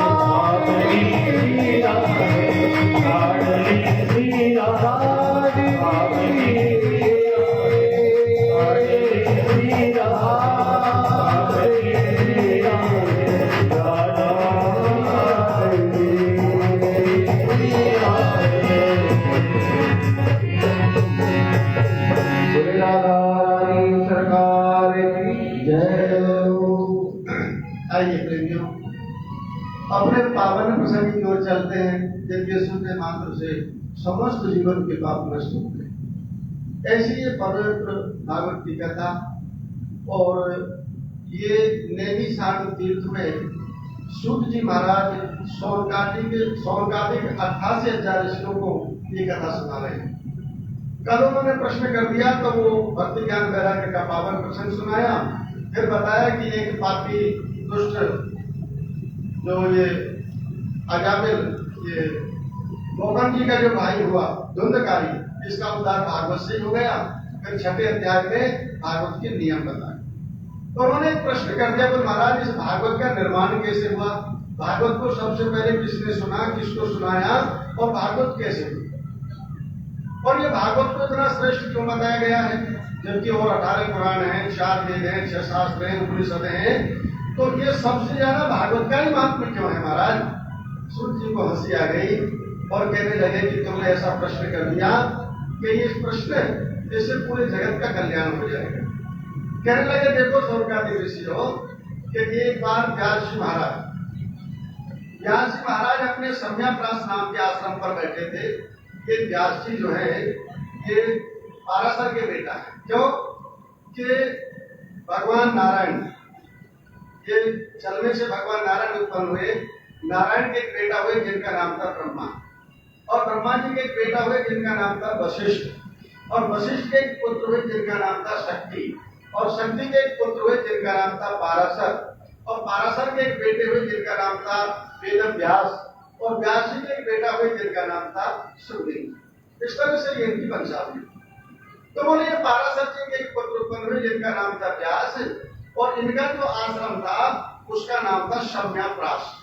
लाडली मेरा रे, लाडली मेरा, लाडली सरकार की जय। आइए प्रेमियों, अपने पावन प्रसंग की ओर चलते हैं। जब यीशु के मात्र से समस्त जीवन के पाप नष्ट होते हैं, ऐसी ये पवित्र भागवत की कथा और ये नैमिषारण्य तीर्थ में सूत जी महाराज सौनकादि के 88,000 ऋषियों को ये कथा सुना रहे हैं। कल उन्होंने प्रश्न कर दिया तो वो भक्ति ज्ञान वैराग्य का पावन प्रसंग सुनाया, फिर बताया कि एक पापी दुष्ट जो ये अजामिल, ये मोहन जी का जो भाई हुआ धुंधकारी, इसका उद्धार भागवत से हो गया। फिर 6वें अध्याय में भागवत के नियम बताए। तो उन्होंने एक प्रश्न कर दिया, महाराज इस भागवत का निर्माण कैसे हुआ? भागवत को सबसे पहले किसने सुना, किसको सुनाया और भागवत कैसे हुई, और ये भागवत को इतना श्रेष्ठ क्यों बताया गया है, जबकि और 18 पुराण हैं, 4 वेद हैं, 6 शास्त्र हैं, उपनिषद हैं, तो ये सबसे ज्यादा भागवत का ही महात्म्य क्यों है महाराज। सूर्य जी को हंसी आ गई और कहने लगे कि तुमने ऐसा प्रश्न कर दिया कि ये प्रश्न जैसे पूरे जगत का कल्याण हो जाएगा। कहने लगे देखो स्वर्गादि ऋषियों कि एक बार व्यास जी महाराज अपने सम्याप्रास नाम के आश्रम पर बैठे थे। ये व्यास जी जो है ये पाराशर के बेटा है, क्यों कि भगवान नारायण, ये चलने से भगवान नारायण उत्पन्न हुए। नारायण के एक बेटा हुए जिनका नाम था ब्रह्मा, और ब्रह्मा जी के एक बेटा हुए जिनका नाम था वशिष्ठ, और वशिष्ठ के एक पुत्र हुए जिनका नाम था शक्ति, और शक्ति के एक पुत्र हुए जिनका नाम था पाराशर, और पाराशर के एक बेटे हुए जिनका नाम था वेद व्यास, और व्यास जी के एक बेटा हुए जिनका नाम था सुखदेव। इस तरह से ये इनकी वंशावली। तो बोले ये पाराशर जी के एक पुत्र उत्पन्न हुए जिनका नाम था व्यास, और इनका जो आश्रम था उसका नाम था सम्याप्रास।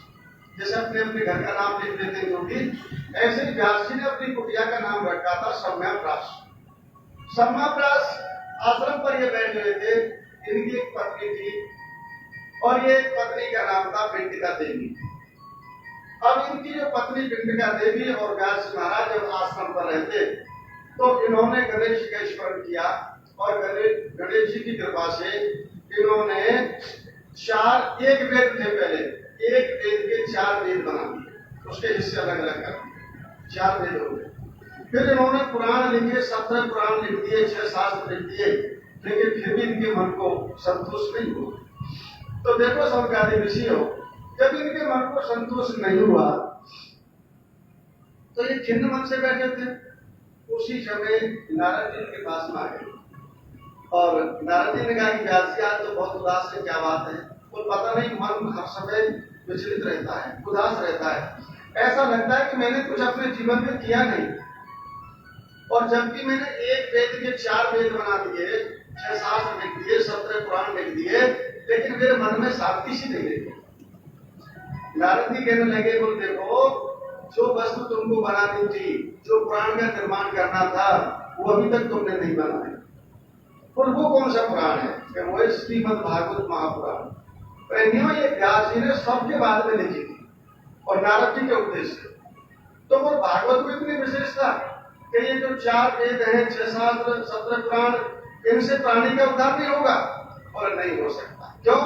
जैसे अपने अपने घर का नाम लिख देते हैं क्योंकि ऐसे व्यास जी ने अपनी कुटिया का नाम रखा था सम्याप्रास। सम्याप्रास आश्रम पर ये बैठे हुए थे। इनकी एक पत्नी थी और ये पत्नी का नाम था पिंडिका देवी। अब इनकी जो पत्नी पिंडिका देवी और व्यास महाराज जब आश्रम पर रहते तो इन्होंने गणेश जी का स्मरण किया, और गणेश जी की कृपा से इन्होंने एक वेद थे पहले, एक वेद के 4 वेद बना दिए, उसके हिस्से अलग अलग कर दिए, 4 वेद हो गए। फिर इन्होंने पुराण लिखे, 17 पुराण लिख दिए, 6 शास्त्र लिख दिए, लेकिन फिर भी इनके मन को संतोष नहीं हुआ। तो देखो स्वर्गादि ऋषियों, जब इनके मन को संतोष नहीं हुआ तो ये खिन्न मन से बैठे थे। उसी समय नारद जी के पास में आ गए, और नारद जी ने कहा कि व्यास जी आज तो बहुत उदास है, क्या बात है। तो पता नहीं, मन हर समय विचलित रहता है, उदास रहता है, ऐसा लगता है कि मैंने कुछ अपने जीवन में किया नहीं, और जबकि मैंने एक वेद के 4 वेद बना दिए, 6 शास्त्र लिख दिए, 17 पुराण लिख दिए, लेकिन मेरे मन में शांति सी नहीं रहती। नारद जी कहने लगे, बोल देखो जो वस्तु तुमको बनानी थी, जो पुराण का निर्माण करना था, वो अभी तक तुमने नहीं बनाया। और वो कौन सा पुराण है? वो है श्रीमद् भागवत महापुराण। प्रेमियों, ये व्यास जी ने सबके बाद में लिखी थी और नारद जी के उपदेश से। तो वो भागवत में इतनी विशेषता कि ये जो 4 वेद हैं, 6 शास्त्र, 17 पुराण, इनसे प्राणी का उद्धार नहीं होगा और नहीं हो सकता। क्यों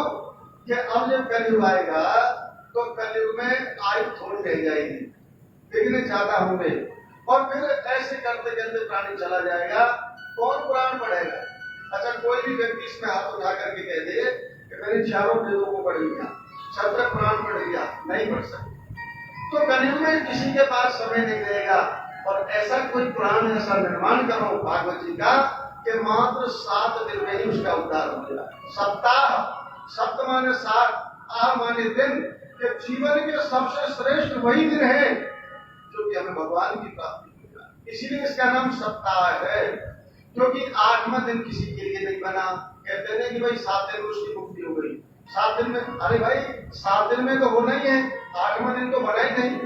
कि अब जब कलयुग आएगा तो कलयुग में आयु थोड़ी रह जाएगी, लेकिन ज्यादा होंगे, और फिर ऐसे करते करते प्राणी चला जाएगा। कौन पुराण पढ़ेगा? अच्छा, कोई भी व्यक्ति इसमें हाथ उठा करके कह दे कि मैंने 4 वेदों को पढ़ लिया, 17 पुराण पढ़ लिया, नहीं पढ़ सकते। तो कलयुग में किसी के पास समय नहीं रहेगा, और ऐसा कोई पुराण ऐसा निर्माण करो भागवत जी का कि मात्र 7 दिन में ही उसका उद्धार हो जाए। सप्ताह, सप्त माने 7, आह माने दिन, कि जीवन के सबसे श्रेष्ठ वही दिन है जो कि हमें भगवान की प्राप्ति हो जाए। इसीलिए इसका नाम सप्ताह है, क्योंकि 8वां दिन किसी के लिए नहीं बना। कहते हैं कि भाई 7 दिन में उसकी मुक्ति हो गई, 7 दिन में, अरे भाई 7 दिन में तो होना ही है, 8वां दिन तो बना ही नहीं।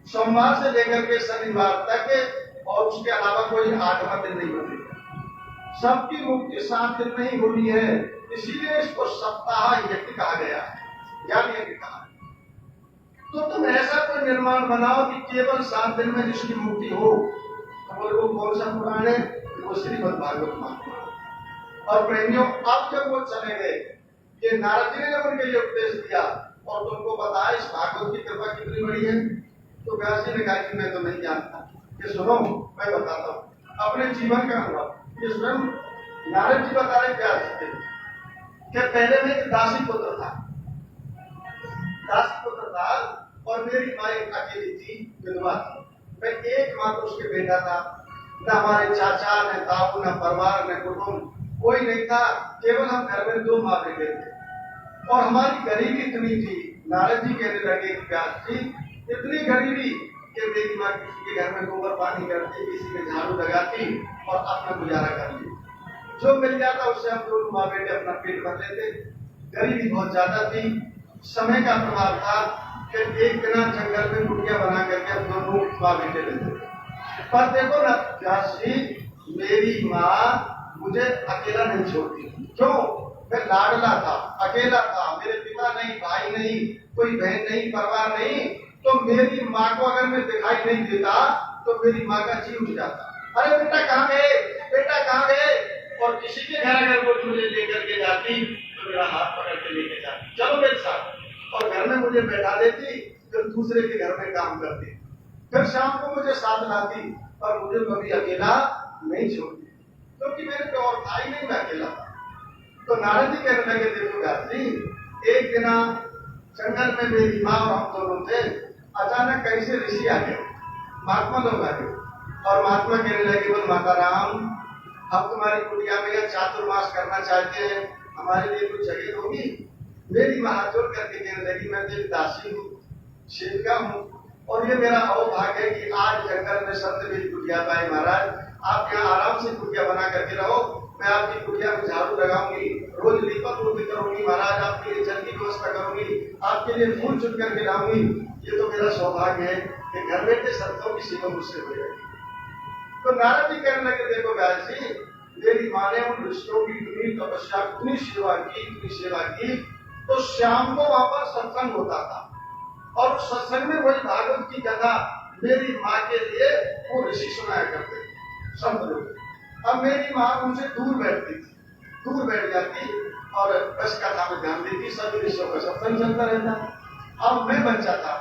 सोमवार से लेकर के शनिवार तक और उसके अलावा कोई 8वां दिन नहीं बनेगा। सबकी मुक्ति 7 दिन में ही होनी है, इसीलिए इसको सप्ताह यज्ञ कहा गया है, ज्ञान यज्ञ कहा। तो तुम ऐसा कोई निर्माण बनाओ कि केवल 7 दिन में जिसकी मुक्ति हो। तो बोले वो कौन सा पुराण है? वो श्रीमद् भागवत महापुराण। और प्रेमियों, अब जब वो चले गए, ये नारद जी ने जब उनके लिए उपदेश दिया और तुमको बताया इस भागवत की कृपा कितनी बड़ी है, तो व्यास जी ने कहा कि मैं तो नहीं जानता। ये सुनो, मैं बताता हूँ अपने जीवन का अनुभव। ये स्वयं नारद जी बता रहे व्यास जी के पहले में एक दासी पुत्र था, दासी पुत्र था, और मेरी माँ अकेली थी, विधवा थी। मैं एकमात्र उसके बेटा था, न हमारे चाचा, न ताऊ, न परिवार, न कुटुंब, कोई नहीं था। केवल हम घर में 2 माँ बेटे थे, और हमारी गरीबी इतनी थी। नारद जी कहने लगे कि व्यास जी, इतनी गरीबी कि मेरी माँ किसी के घर में गोबर पानी करती, किसी के झाड़ू लगाती और अपना गुजारा करती। जो मिल जाता उससे हम 2 माँ बेटे अपना पेट भर लेते। गरीबी बहुत ज्यादा थी, समय का प्रभाव था कि एक दिन जंगल में कुटिया बना करके हम दोनों माँ बेटे लेते थे। पर देखो ना व्यासी, मेरी माँ मुझे अकेला नहीं छोड़ती। क्यों? मैं लाडला था, अकेला था, मेरे पिता नहीं, भाई नहीं, कोई बहन नहीं, परिवार नहीं। तो मेरी माँ को अगर मैं दिखाई नहीं देता तो मेरी माँ का जीव उठ जाता। अरे बेटा कहाँ गए, बेटा कहाँ गए? और किसी के घर अगर वो मुझे लेकर के जाती तो मेरा हाथ पकड़ के लेके जाती, चलो मेरे साथ, और घर में मुझे बैठा देती, फिर दूसरे के घर में काम करती, फिर शाम को मुझे साथ लाती, और मुझे कभी अकेला नहीं छोड़ती, क्योंकि मेरे पे और था ही नहीं, मैं अकेला था। तो नारद जी कहने लगे, देखो व्यास जी, एक दिन जंगल में मेरी माँ और हम दोनों थे, अचानक कैसे ऋषि आ गए, महात्मा लोग आ गए, और महात्मा कहने लगे, बोल माता राम, हम तुम्हारी कुटिया में यह चातुर्मास करना चाहते हैं, हमारे लिए कुछ जगह होगी? मेरी माँ हाथ जोड़ करके कहने लगी, मैं तो एक दासी हूँ, सेविका हूँ, और ये मेरा अवभाग्य है कि आज जंगल में संत मेरी कुटिया पाए। महाराज, आप यहाँ आराम से कुटिया बना करके रहो, मैं आपकी कुटिया में झाड़ू लगाऊंगी, रोज लीपा पोती करूंगी, महाराज आपके लिए जल की व्यवस्था करूंगी, आपके लिए फूल चुन करके लाऊंगी। ये तो मेरा सौभाग्य है कि घर बैठे संतों की सेवा मुझसे हो जाएगी। तो नारद जी कहने लगे, देखो व्यास जी, मेरी माँ ने उन ऋषियों की इतनी तपस्या, इतनी सेवा की, तो शाम को वहां पर सत्संग होता था, और सत्संग में वही भागवत की कथा मेरी माँ के लिए वो ऋषि सुनाया करते थे, संत लोग। अब मेरी माँ उनसे दूर बैठती थी, दूर बैठ जाती और बस कथा में ध्यान देती, सभी ऋषियों का सत्संग चलता रहता। अब मैं बच्चा था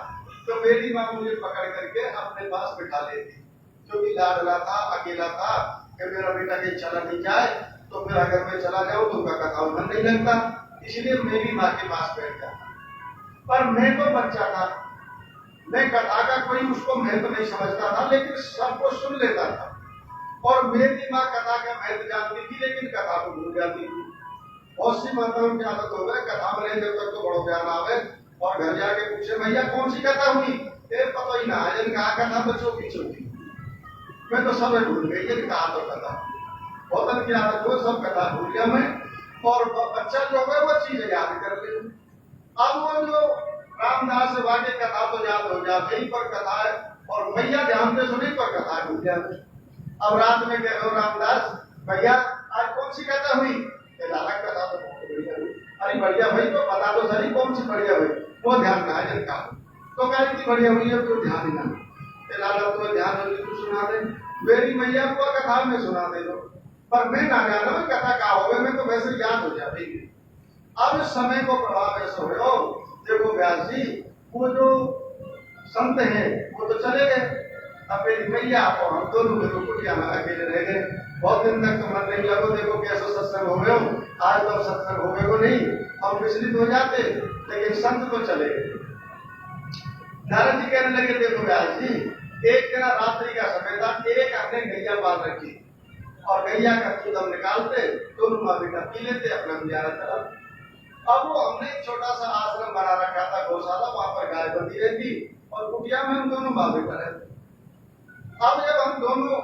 तो मेरी माँ मुझे पकड़ करके अपने पास बिठा लेती, क्योंकि लाडला था, अकेला था, कि मेरा बेटा कहीं चला नहीं जाए, तो फिर अगर मैं चला जाऊं तो उनका कथा मन नहीं लगता, इसलिए मेरी माँ के पास बैठ जाता। पर मैं तो बच्चा था, मैं कथा का कोई उसको महत्व नहीं समझता था, लेकिन सबको सुन लेता था, और मेरी माँ कथा का महत्व जानती थी, लेकिन कथा को भूल जाती थी। बहुत सी माताओं की आदत हो गई, कथा में नहीं जब तक तो बड़ो ज्ञान आवे, और घर जाके पूछे, भैया कौन सी कथा हुई? पता ही ना, कहा कथा बच्चों की छोटी, मैं तो सब भूल गई, ये कहा तो कथा। बहुत की आदत हो, सब कथा भूल गया मैं, और बच्चा जो है वो चीज याद कर ले। अब वो जो रामदास वाक्य कथा तो याद हो जाते ही, पर कथा है, और भैया ध्यान से सुनी पर कथा भूल जाते। अब रात में कह रहे रामदास, भैया आज कौन सी कथा हुई? लाला कथा तो बहुत बढ़िया हुई। अरे बढ़िया भाई, तो बता दो सही कौन सी बढ़िया हुई? वो ध्यान ना है जिनका, तो कह रही बढ़िया हुई है, तो ध्यान ही ना, लाला तो ध्यान होगी तू सुना दे, मेरी मैया को कथा में सुना दे दो, पर मैं ना जाना मैं कथा का हो, मैं तो वैसे याद हो जाती। अब समय को प्रभाव ऐसा हो, देखो व्यास जी, वो जो संत हैं वो तो चले गए, अब मेरी मैया और हम दोनों के कुटिया में अकेले रह गए। बहुत दिन तक तो मन नहीं लगो, देखो कैसा सत्संग हो गए, आज तो सत्संग हो गए को नहीं, हम विचलित हो जाते, लेकिन संत तो चले गए। नारद जी कहने लगे, देखो व्यास जी, एक दिन रात्रि का समय था, एक हमने गैया पाल रखी, और गैया का दूध हम निकालते, दोनों माँ बेटा पी लेते, अपना गुजारा करा। अब वो हमने एक छोटा सा आश्रम बना रखा था, गौशाला, वहां पर गाय बंधी रहती, और कुटिया में हम दोनों माँ बेटा रहते। अब जब हम दोनों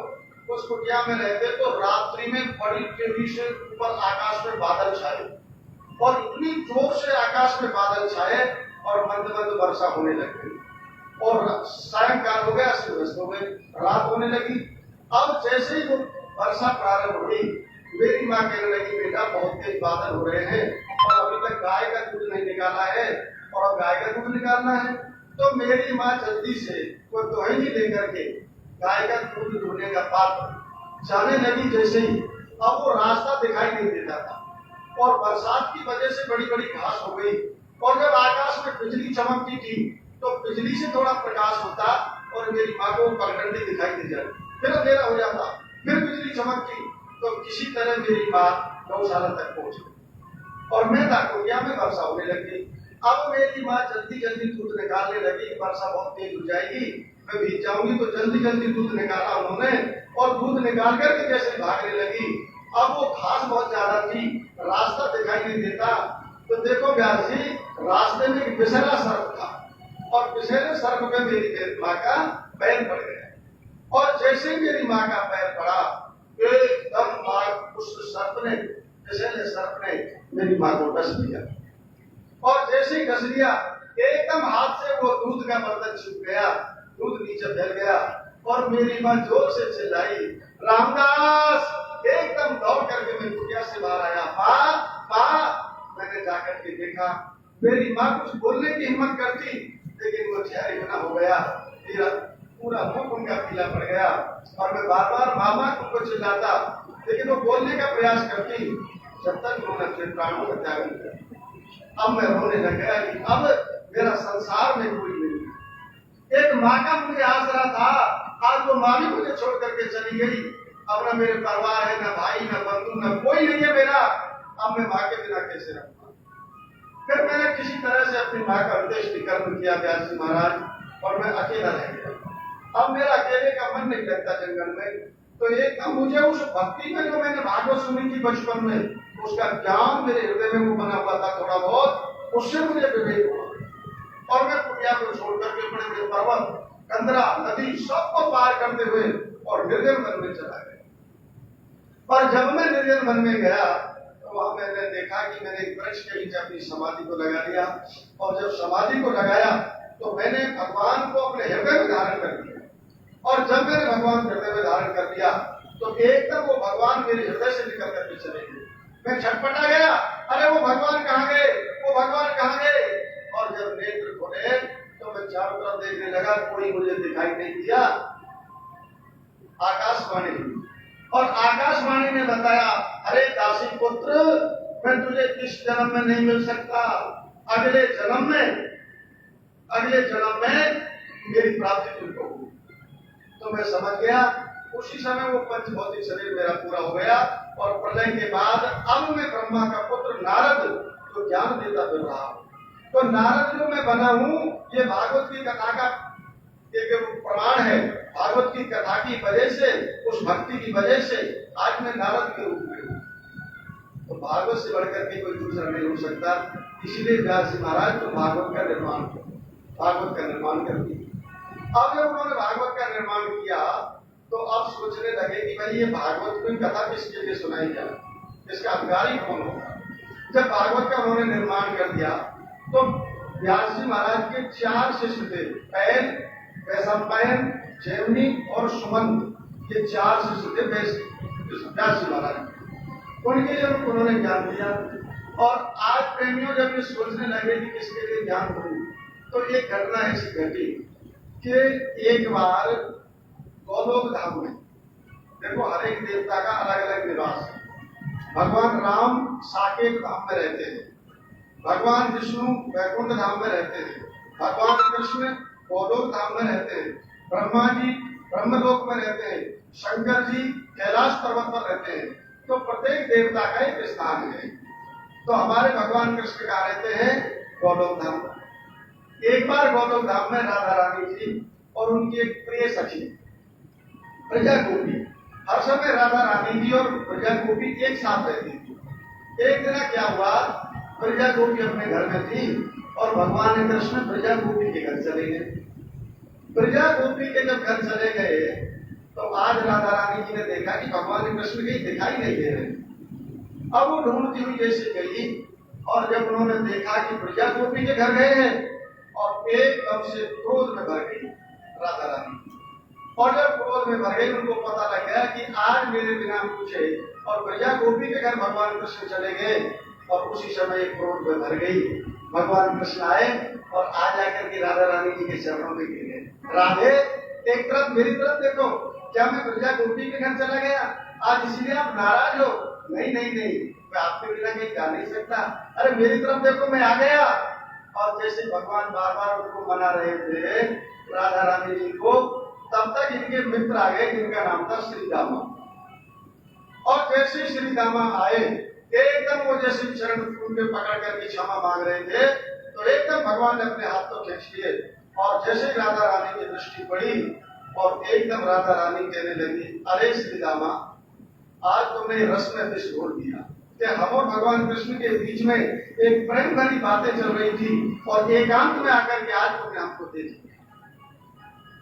उस कुटिया में रहते तो रात्रि में बड़ी तेजी से ऊपर आकाश में बादल छाए, और इतनी जोर से आकाश में बादल छाए, और मंद मंद वर्षा होने लगी, और सायंकाल हो गया, सूरज हो गए, रात होने लगी। अब जैसे ही वो वर्षा प्रारंभ हुई, मेरी माँ कहने लगी, बेटा बहुत तेज बादल हो रहे हैं, और अभी तक गाय का दूध नहीं निकाला है, और अब गाय का दूध निकालना है। तो मेरी माँ जल्दी से वो दोहनी लेकर के गाय का दूध धोने का पात्र जाने लगी। जैसे ही अब वो रास्ता दिखाई नहीं देता था, और बरसात की वजह से बड़ी बड़ी घास हो गई, और जब आकाश में बिजली चमकती थी तो बिजली से थोड़ा प्रकाश होता, और मेरी माँ को पगडंडी दिखाई दे जाती, फिर अंधेरा हो जाता, फिर बिजली चमकती, तो किसी तरह मेरी माँ गौशाला तक पहुंच गई, और मैं कुटिया में वर्षा होने लगी। अब मेरी माँ जल्दी जल्दी दूध निकालने लगी, वर्षा बहुत तेज हो जाएगी, मैं भीग जाऊंगी, तो जल्दी जल्दी दूध निकाला उन्होंने, और दूध निकाल करके जैसे भागने लगी। अब वो घास बहुत ज्यादा थी, रास्ता दिखाई नहीं देता, तो देखो व्यास जी, रास्ते में एक फिसला सड़क था, और फिसले सड़क पे मेरी माँ का पैर पड़ गया, और जैसे मेरी माँ का पैर पड़ा, एकदम उस सर्प ने, फिसले सर्प ने मेरी माँ को डस दिया। और जैसे ही घस लिया एकदम हाथ से वो दूध का बर्तन छूट गया, दूध नीचे फैल गया और मेरी माँ जोर से चिल्लाई, रामदास। एकदम दौड़ करके मैं कुटिया से बाहर आया, माँ माँ। मैंने जाकर के देखा, मेरी माँ कुछ बोलने की हिम्मत करती, लेकिन वो चेहरा इतना हो गया, मेरा पूरा मुख उनका पीला पड़ गया और मैं बार बार मामा को चिल्लाता, लेकिन वो बोलने का प्रयास करती, जब तक उन्होंने अपने प्राणों का त्याग नहीं किया। अब मैं रोने लग गया कि अब मेरा संसार में कोई नहीं। एक माँ का मुझे आसरा था, आज वो माँ भी मुझे छोड़ करके चली गई। अब ना मेरे परिवार है, ना भाई, ना बंधु, ना कोई नहीं है मेरा। अब मैं माँ के बिना कैसे रहूंगा? फिर मैंने किसी तरह से अपनी माँ का अंत्येष्टि कर्म किया व्यास जी महाराज, और मैं अकेला रह गया। अब मेरा अकेले का मन नहीं लगता जंगल में। तो एकदम मुझे उस भक्ति में जो मैंने भागवत सुनी थी बचपन में, उसका ज्ञान मेरे हृदय में वो बना हुआ था थोड़ा बहुत, उससे मुझे विवेक हुआ और मैं कुटिया को छोड़ करके बड़े बड़े पर्वत, कंदरा, नदी सबको पार करते हुए और निर्जन वन में चला गया। पर जब मैं निर्जन वन में गया तो वहां मैंने देखा कि मैंने एक वृक्ष के नीचे अपनी समाधि को लगा लिया, और जब समाधि को लगाया तो मैंने भगवान को अपने हृदय में धारण कर लिया। और जब मैंने भगवान हृदय में धारण कर लिया तो एकदम वो भगवान मेरे हृदय से निकल करके चले गए। मैं छटपटा गया, अरे वो भगवान कहाँ गए, वो भगवान कहाँ गए? और जब नेत्र खोले तो मैं चारों तरफ देखने लगा, कोई मुझे दिखाई नहीं दिया। आकाशवाणी, और आकाशवाणी ने बताया, अरे दासी पुत्र, मैं तुझे इस जन्म में नहीं मिल सकता, अगले जन्म में मेरी प्राप्ति तुमको होगी। तो मैं समझ गया, उसी समय वो पंचभौतिक शरीर मेरा पूरा हो गया और प्रलय के बाद अब मैं ब्रह्मा का पुत्र नारद जो ज्ञान देता फिर रहा। तो नारद जो मैं बना हूं, ये भागवत की कथा का एक प्रमाण है। भागवत की कथा की वजह से, उस भक्ति की वजह से आज मैं नारद के रूप में हूं। तो भागवत से बढ़कर के कोई दूसरा नहीं हो सकता। इसीलिए व्यास जी महाराज तो भागवत का निर्माण कर दिया। अब जब उन्होंने भागवत का निर्माण किया तो अब सोचने लगे कि भाई ये भागवत की कथा किसके लिए सुनाई जाए, इसका अधिकारी कौन होगा। जब भागवत का उन्होंने निर्माण कर दिया तो व्यास जी महाराज के 4 शिष्य थे, पैल, वैशंपायन, जैमिनी और सुमंत। ये 4 शिष्य थे व्यास जी महाराज। उनके जब उन्होंने ज्ञान दिया, और आज प्रेमियों जब ये सोचने लगे कि किसके लिए ज्ञान दूं, तो एक घटना ऐसी घटी कि एक बार गौलोक धाम में, देखो हर एक देवता का अलग अलग निवास है। भगवान राम साकेत धाम में रहते हैं, भगवान विष्णु वैकुंठ धाम में रहते हैं, भगवान कृष्ण गौलोक धाम में रहते हैं, ब्रह्मा जी ब्रह्मलोक में रहते हैं, शंकर जी कैलाश पर्वत पर रहते हैं। तो प्रत्येक देवता का एक स्थान है। तो हमारे भगवान कृष्ण कहाँ रहते हैं? गौलोक धाम। एक बार गौलोक धाम में राधा रानी जी और उनकी एक प्रिय सखी प्रजा गोपी, हर समय राधा रानी जी और प्रजा गोपी एक साथ रहती थी। एक दिन क्या हुआ, प्रजा गोपी अपने घर में थी और भगवान कृष्ण प्रजा गोपी के घर चले गए। प्रजा गोपी के जब घर चले गए तो आज राधा रानी जी ने देखा कि भगवान कृष्ण कहीं दिखाई नहीं दे रहे। अब वो ढूंढती हुई जैसे गई, और जब उन्होंने देखा कि प्रजा गोपी के घर गए हैं, और एकदम से क्रोध में भर गई राधा रानी। और जब क्रोध में भर गई, उनको पता लग गया कि आज मेरे बिना पूछे और प्रजा गोपी के घर भगवान कृष्ण चले गए, और उसी समय क्रोध में भर गई। भगवान कृष्ण आए और आ जाकर के राधा रानी जी के चरणों में गिर गए। राधे, एक तरफ मेरी तरफ देखो, क्या मैं प्रजा गोपी के घर चला गया आज इसीलिए आप नाराज हो? नहीं नहीं नहीं, मैं आपके बिना कहीं जा नहीं सकता। अरे मेरी तरफ देखो, मैं आ गया। और जैसे भगवान बार बार उनको मना रहे थे राधा रानी जी को, तब तक इनके मित्र आ गए जिनका नाम था श्रीदामा। और जैसे श्रीदामा आए, एकदम वो जैसे चरण उनके पकड़ करके क्षमा मांग रहे थे, तो एकदम भगवान ने अपने हाथ को खींच लिए, और जैसे राधा रानी की दृष्टि पड़ी और एकदम राधा रानी कहने लगी, अरे श्रीदामा, आज तुमने रस में विष घोल दिया कि हम और भगवान कृष्ण के बीच में एक प्रेम भरी बातें चल रही थी, और एकांत में आकर के आज तुमने हमको देख लिया।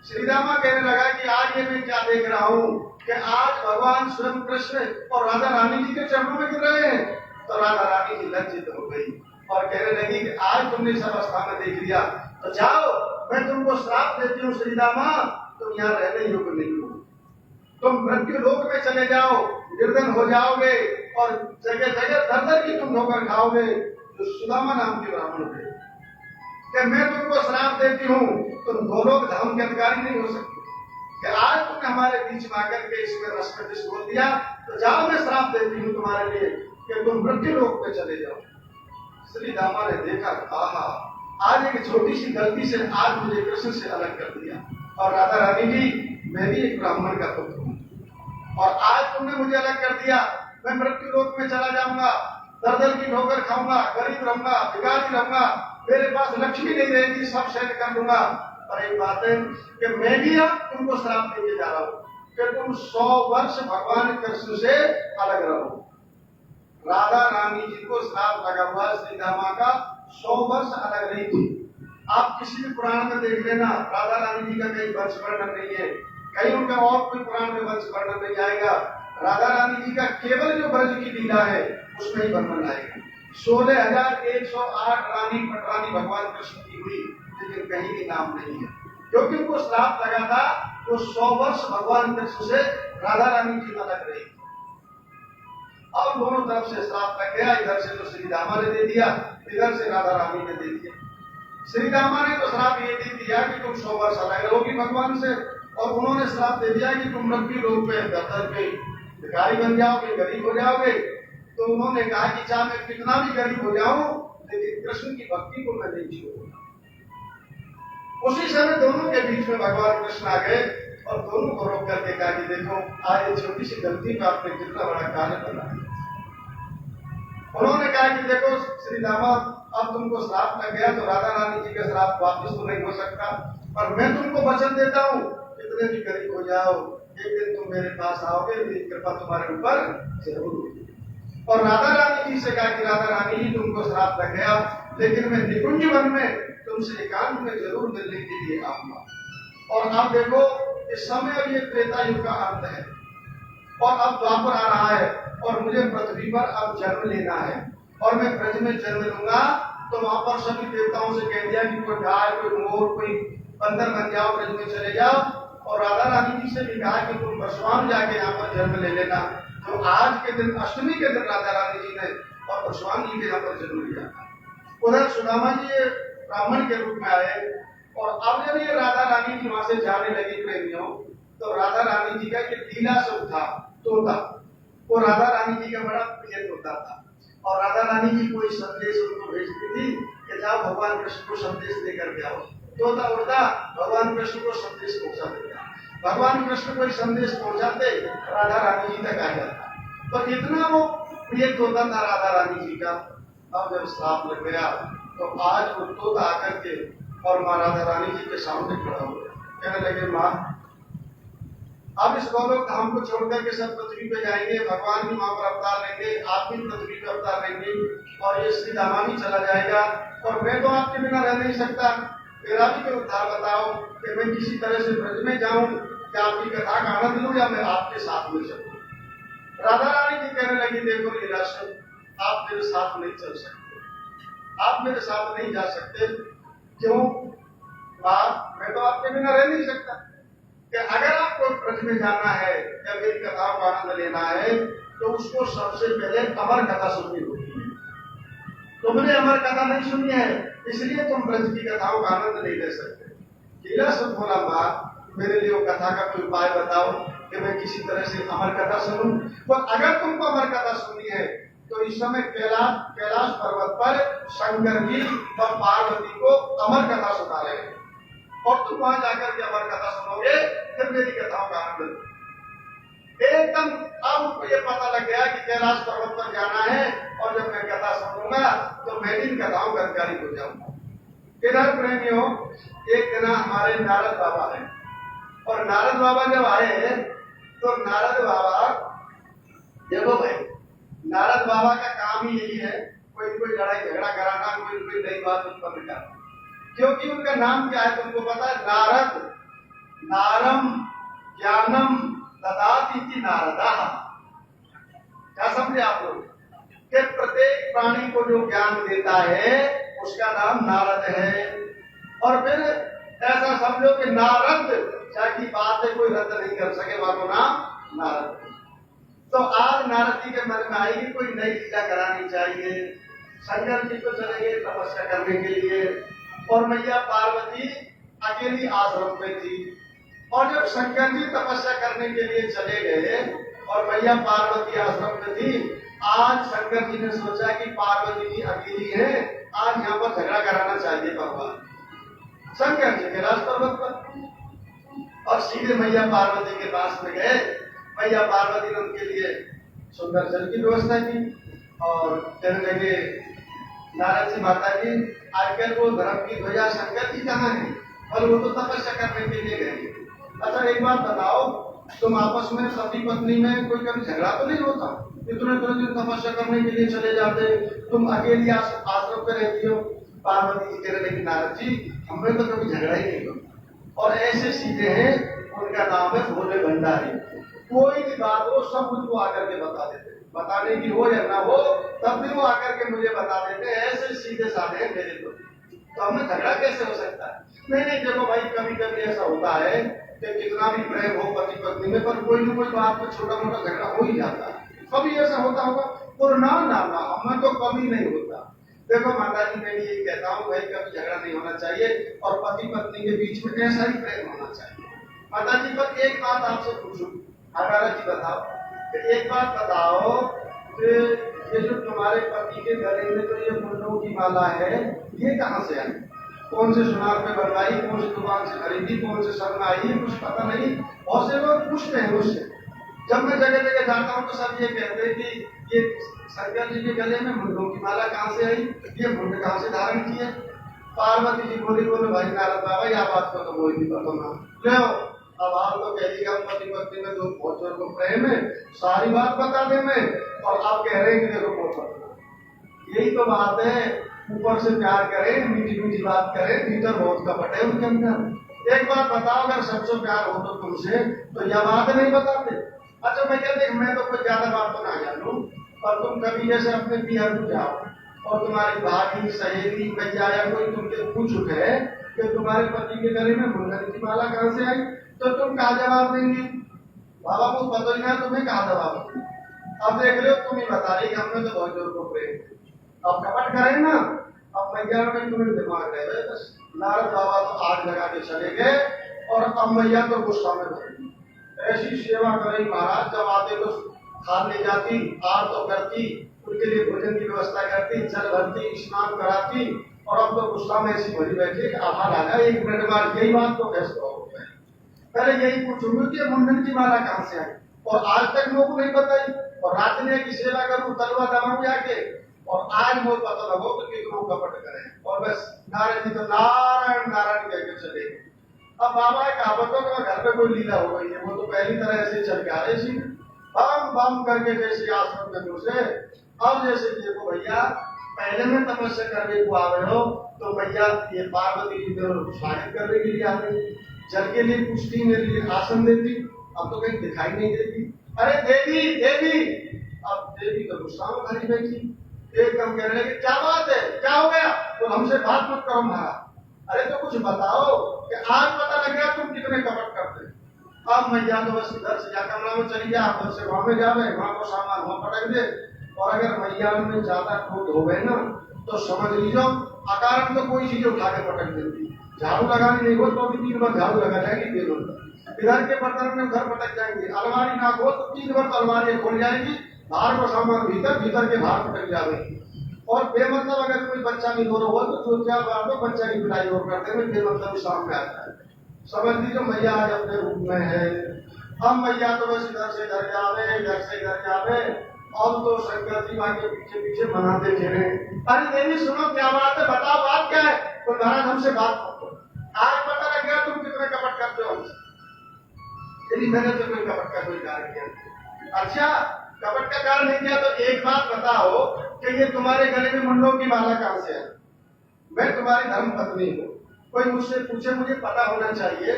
श्रीदामा कहने लगा कि आज ये मैं क्या देख रहा हूँ कि आज भगवान स्वयं कृष्ण और राधा रानी जी के चरणों में गिर रहे हैं। तो राधा रानी जी लज्जित हो गई, और कहने लगी कि आज तुमने इस अवस्था में देख लिया तो जाओ, मैं तुमको श्राप देती हूँ श्रीदामा, तुम यहाँ रहने योग्य नहीं हो, तुम मृत्यु लोक में चले जाओ, निर्धन हो जाओगे और जगह जगह दर की तुम ठोकर खाओगे। जो सुदामा नाम के ब्राह्मण थे कि मैं तुमको श्राप देती हूँ, तुम गोलोक धाम के अधिकारी नहीं हो सकते, कि आज तुमने हमारे बीच में आकर के इसमें रस में विष बोल दिया, तो जाओ मैं श्राप देती हूँ तुम्हारे लिए कि तुम मृत्यु लोक में चले जाओ। श्री दामा ने देखा, आहा, आज एक छोटी सी गलती से आज मुझे कृष्ण से अलग कर दिया, और राधा रानी जी मैं भी एक ब्राह्मण का पुत्र हूँ, और आज तुमने मुझे अलग कर दिया, मैं मृत्यु लोक में चला जाऊंगा, दर की ठोकर खाऊंगा, गरीब रहूंगा, भिखारी रहूंगा, मेरे पास लक्ष्मी नहीं रहेगी, सब सहन कर लूंगा। और एक बात है कि मैं भी अब तुमको श्राप देके जा रहा हूँ कि तुम 100 वर्ष भगवान कृष्ण से अलग रहो। राधा रानी जी को श्राप लगा हुआ श्रीदामा का 100 वर्ष अलग नहीं थी। आप किसी भी पुराण में देख लेना, राधा रानी जी का कहीं वंश वर्णन नहीं है, कहीं उनका और कोई पुराण में वंश वर्णन नहीं आएगा। राधा रानी जी का केवल जो ब्रज की लीला है उसमें ही वर्णन आएगा। 16,108 रानी पटरानी भगवान कृष्ण की हुई, लेकिन कहीं भी नाम नहीं है, क्योंकि उनको श्राप लगा था। वो 100 वर्ष भगवान कृष्ण से राधा रानी जी अलग रही, और दोनों तरफ से श्राप लग गया। इधर से तो श्रीदामा ने दे दिया, इधर से राधा रानी ने दे दिया। श्रीदामा ने तो श्राप ये दे दिया कि तुम 100 वर्ष अलग रहोगी भगवान से, और उन्होंने श्राप दे दिया कि तुम मृत्यु लोक में दर पे भिखारी बन जाओगे, गरीब हो जाओगे। तो उन्होंने कहा कि चाहे मैं कितना भी गरीब हो जाऊं, लेकिन कृष्ण की भक्ति को मैं नहीं छोड़ूंगा। उसी समय दोनों के बीच में भगवान कृष्ण आ गए और दोनों को रोक करके कहा कि देखो, आज छोटी सी गलती पे आपने कितना बड़ा कार्य बनाया। उन्होंने कहा कि देखो श्रीदामा, अब तुमको श्राप लग गया तो राधा रानी जी का श्राप वापस तो नहीं हो सकता, पर मैं तुमको वचन देता हूँ, कितने भी गरीब हो जाओ, एक दिन तुम मेरे पास आओगे, मेरी कृपा तुम्हारे ऊपर जरूर होगी। और राधा रानी जी से कहा कि राधा रानी जी तुमको श्राप लग गया, लेकिन मैं निकुंज वन में तुमसे एकांत में जरूर मिलने के लिए आऊंगा। और अब देखो, इस समय अब ये त्रेता युग का अंत है और अब द्वापर आ रहा है, और मुझे पृथ्वी पर अब जन्म लेना है, और मैं ब्रज में जन्म लूंगा। तो वहां पर सभी देवताओं से कह दिया कि कोई गाय, कोई मोर, कोई बंदर बन जाओ, ब्रज में चले जाओ। और राधा रानी जी से भी कहा कि तुम परशुराम जाके यहाँ पर जन्म ले लेना। तो आज के दिन, अष्टमी के दिन, राधा रानी जी ने और परशुराम जी के यहाँ पर जन्म लिया। उधर सुदामा जी ब्राह्मण के रूप में आए, और अब जब ये राधा रानी जी वहां से जाने लगी प्रेमियों, तो राधा रानी जी का ये लीला सब था तोता, वो राधा रानी जी का बड़ा प्रिय तोता था। और राधा रानी जी कोई संदेश उनको भेजती थी कि जाओ भगवान कृष्ण को संदेश देकर के आओ। तोता उड़ता भगवान कृष्ण को संदेश पहुंचा देता, भगवान कृष्ण को संदेश पहुंचाते राधा रानी जी तक आ जाता। तो इतना वो प्रिय तोता था राधा रानी जी का। अब जब श्राप लग गया तो आज वो तोता आकर के और माँ राधा रानी जी के सामने खड़ा हो गया, कहने लगे, माँ अब इस गोलोक धाम को छोड़कर के सब पृथ्वी पे जाएंगे, भगवान भी वहां पर अवतार लेंगे, आप भी पृथ्वी पे अवतार लेंगे, और ये श्रीदामा भी चला जाएगा, और मैं तो आपके बिना रह नहीं सकता। मेरा भी कोई उद्धार बताओ कि मैं किसी तरह से ब्रज में जाऊं, कि आपकी कथा का आनंद लूं, या मैं आपके साथ मिल सकूं। राधा रानी जी कहने लगी, देखो लीलाश्वर, आप मेरे साथ नहीं चल सकते, आप मेरे साथ नहीं जा सकते। क्यों? बात, मैं तो आपके बिना रह नहीं सकता। कि अगर आपको ब्रज में जाना है या मेरी कथाओं का आनंद लेना है, तो उसको सबसे पहले अमर कथा सुननी होगी। तुमने अमर कथा नहीं सुनी है, इसलिए तुम ब्रज की कथाओं का आनंद नहीं ले सकते। लीला सुन बोला, माँ मेरे लिए वो कथा का कोई उपाय बताओ कि मैं किसी तरह से अमर कथा सुनूं। तो अगर तुमको अमर कथा सुननी है तो इस समय कैलाश पर्वत पर शंकर जी और पार्वती को अमर कथा सुना रहे हैं, और तुम वहां जाकर के अमर कथा सुनोगे, फिर मेरी कथाओं का आनंद। एकदम अब उनको ये पता लग गया कि कैलाश पर्वत पर जाना है, और जब मैं कथा सुनूंगा तो मैं इन कथाओं का अधिकारी हो जाऊंगा। इधर प्रेमियों, एक दिन हमारे नारद बाबा है, और नारद बाबा जब आए तो नारद बाबा, देखो भाई, नारद बाबा का काम ही यही है, कोई लड़ाई झगड़ा कराना, कोई नई बात उत्पन्न करना। क्योंकि उनका नाम क्या है तुमको पता है? नारद, नारम ज्ञानम ददाति इति नारदा। क्या समझे आप लोग? कि प्रत्येक प्राणी को जो ज्ञान देता है उसका नाम नारद है। और फिर ऐसा समझो कि नारद चाहे की बात है कोई रद्द नहीं कर सके, वह नाम नारद। तो आज नारद जी के मन में आएगी कोई नई लीला करानी चाहिए। शंकर जी को चले गए तपस्या करने के लिए और मैया पार्वती अकेली आश्रम में थी। और जब शंकर जी तपस्या करने के लिए चले गए और मैया पार्वती आश्रम में थी, आज शंकर जी ने सोचा कि पार्वती जी अकेली है, आज यहाँ पर झगड़ा कराना चाहिए भगवान। शंकर जी कैलाश पर्वत पर और सीधे मैया पार्वती के पास में गए। मैया पार्वती ने उनके लिए सुंदर जल की व्यवस्था की और कहने लगे, नारद जी माता जी आजकल वो धर्म की ध्वजा शंकर जी कहाँ है? और वो तो तपस्या करने के लिए गए। अच्छा एक बात बताओ, तुम आपस में पति पत्नी में कोई कभी झगड़ा तो नहीं होता? इतने दिन तपस्या करने के लिए चले जाते, तुम अकेली आश्रम पे रहती हो। पार्वती जी कहने लगी, नारद जी हमें तो कभी झगड़ा ही नहीं होता। और ऐसे सीधे हैं, उनका नाम है भोले भंडारी। कोई भी बात हो सब मुझको आकर के बता देते, बताने की हो या ना हो तब भी वो आकर के मुझे बता देते। ऐसे सीधे साधे हैं मेरे तो हमें झगड़ा कैसे हो सकता है? नहीं देखो भाई, कभी कभी ऐसा होता है कि कितना भी प्रेम हो पति पत्नी में, पर कोई न कोई बात में छोटा मोटा झगड़ा हो ही जाता है। कभी ऐसा होता होगा? और ना हमें तो कभी नहीं होता। देखो माता जी, मैं ये कहता हूँ भाई कभी झगड़ा नहीं होना चाहिए और पति पत्नी के बीच में ऐसा ही प्रेम होना चाहिए। माता जी पर एक बात आपसे पूछूं, नारद जी बताओ कि एक बात बताओ कि ये जो तुम्हारे पति के गले में जो ये मुंडों की माला है ये कहाँ से आई? कौन से सुनार पे बनवाई, कौन सी दुकान से खरीदी, कौन से शरण आई, कुछ पता नहीं। बहुत से लोग पूछते हैं मुझसे, जब मैं जगह जगह जाता हूँ तो सब ये कहते हैं कि ये शंकर जी के गले में मुंडों की माला कहाँ से आई, ये मुंड कहाँ से धारण किए? पार्वती जी बोले भाई नारद बाबा यह बात को तो कोई नहीं पता ना। अब आप तो कहिएगा पति पत्नी में तो बहुत जोर को प्रेम है, सारी बात बता दे मैं, और आप कह रहे हैं कि देखो बहुत। यही तो बात है, ऊपर से प्यार करें, मीठी मीठी बात करें, भीतर बहुत कपट है उनके अंदर। एक बात बताओ, अगर सच्चो प्यार हो तो तुमसे तो यह बात नहीं बताते। अच्छा मैं क्या देख, मैं तो कोई ज्यादा बात तो ना जानूं, पर तुम कभी जैसे अपने पियर को जाओ और तुम्हारी भाभी सहेली भैया या कोई तुमसे पूछ उठे कि तुम्हारे पति के गले में मुंडन की माला कहाँ से आई, तो तुम क्या जवाब देंगे? बाबा को पता ही ना, तुम्हें क्या जवाब देंगे? अब देख लो, तुम ही बता रही कि हमने तो बहुत जोर को प्रेम। अब कपट करें ना, अब मैया में तुम्हें दिमाग रहे बस। नारद बाबा तो आग लगा के चले गए और अब मैया तो गुस्सा में भरी। ऐसी सेवा करें महाराज, जब आते तो खाद ले जाती, आर तो करती, उनके लिए भोजन की व्यवस्था करती, जल भरती, स्नान कराती, और अब तो गुस्सा में ऐसी भरी बैठी कि आभार आ गया। 1 मिनट बाद यही बात तो कैसे हो गई? पहले यही पूछूंगी कि मुंडन की माला कहाँ से आई, और आज तक लोगों को नहीं बताई। और रात्रि की सेवा करूं, तलवा दबाऊं जाके, और आज मुझे पता न हो तो कितनों कपट करें। और बस नारायण जी तो नारायण नारायण कहकर चले गए। अब बाबा एक कहावत हो कि घर पे कोई लीला हो गई है, वो तो पहली तरह ऐसे चल के आ रही थी, बम बम करके जैसे आश्रम के दूर से। अब जैसे देखो भैया, पहले में तपस्या करने को आ रहे हो तो भैया ये पार्वती जी स्वागत करने के लिए आ रही, जल के लिए पूछती, मेरे लिए आसन देती, अब तो कहीं दिखाई नहीं देती। अरे देवी देवी, अब देवी तो गुस्सा में खड़ी बैठी, एकदम कहने लगे क्या बात है, क्या हो गया? तो हमसे बात मत करो महाराज। अरे तो कुछ बताओ कि आज पता लग गया तुम कितने कपट करते। अब मैया तो बस इधर से जा कमरा में चली जा, उधर से वहां में जावे, वहां को सामान वहां पटक दे। और अगर मैया में ज्यादा क्रोध हो गए ना तो समझ लीजिए अकारण तो कोई चीज उठा के पटक देती। झाड़ू लगानी नहीं हो तो भी 3 बार झाड़ू लगा जाएगी, इधर के बर्तन में उधर पटक जाएंगे, अलमारी ना हो तो 3 बार अलमारी खोल जाएगी, बाहर को सामान भीतर, भीतर के बाहर पटक जाएगी। और बेमतलब अगर कोई बच्चा भी रो रहा हो तो 2-4 बार तो बच्चा की पिटाई और करते हुए बेमतलब सामने आता है। समझ लीजिए मैया आज अपने रूप में है। अब मैया तो बस इधर से इधर जावे, इधर से इधर जावे, अब तो शंकर जी के पीछे पीछे मनाते फिरे। अरे देवी सुनो क्या बात है, बताओ बात क्या है? तो महाराज हमसे बात करो, आज पता लग गया तुम कितने कपट करते हो हमसे। यदि मैंने तो कोई कपट का कोई कारण किया? अच्छा कपट का कारण नहीं किया तो एक बात बताओ कि ये तुम्हारे गले में मुंडों की माला कहाँ से है? मैं तुम्हारी धर्म पत्नी हूँ, कोई मुझसे पूछे मुझे पता होना चाहिए।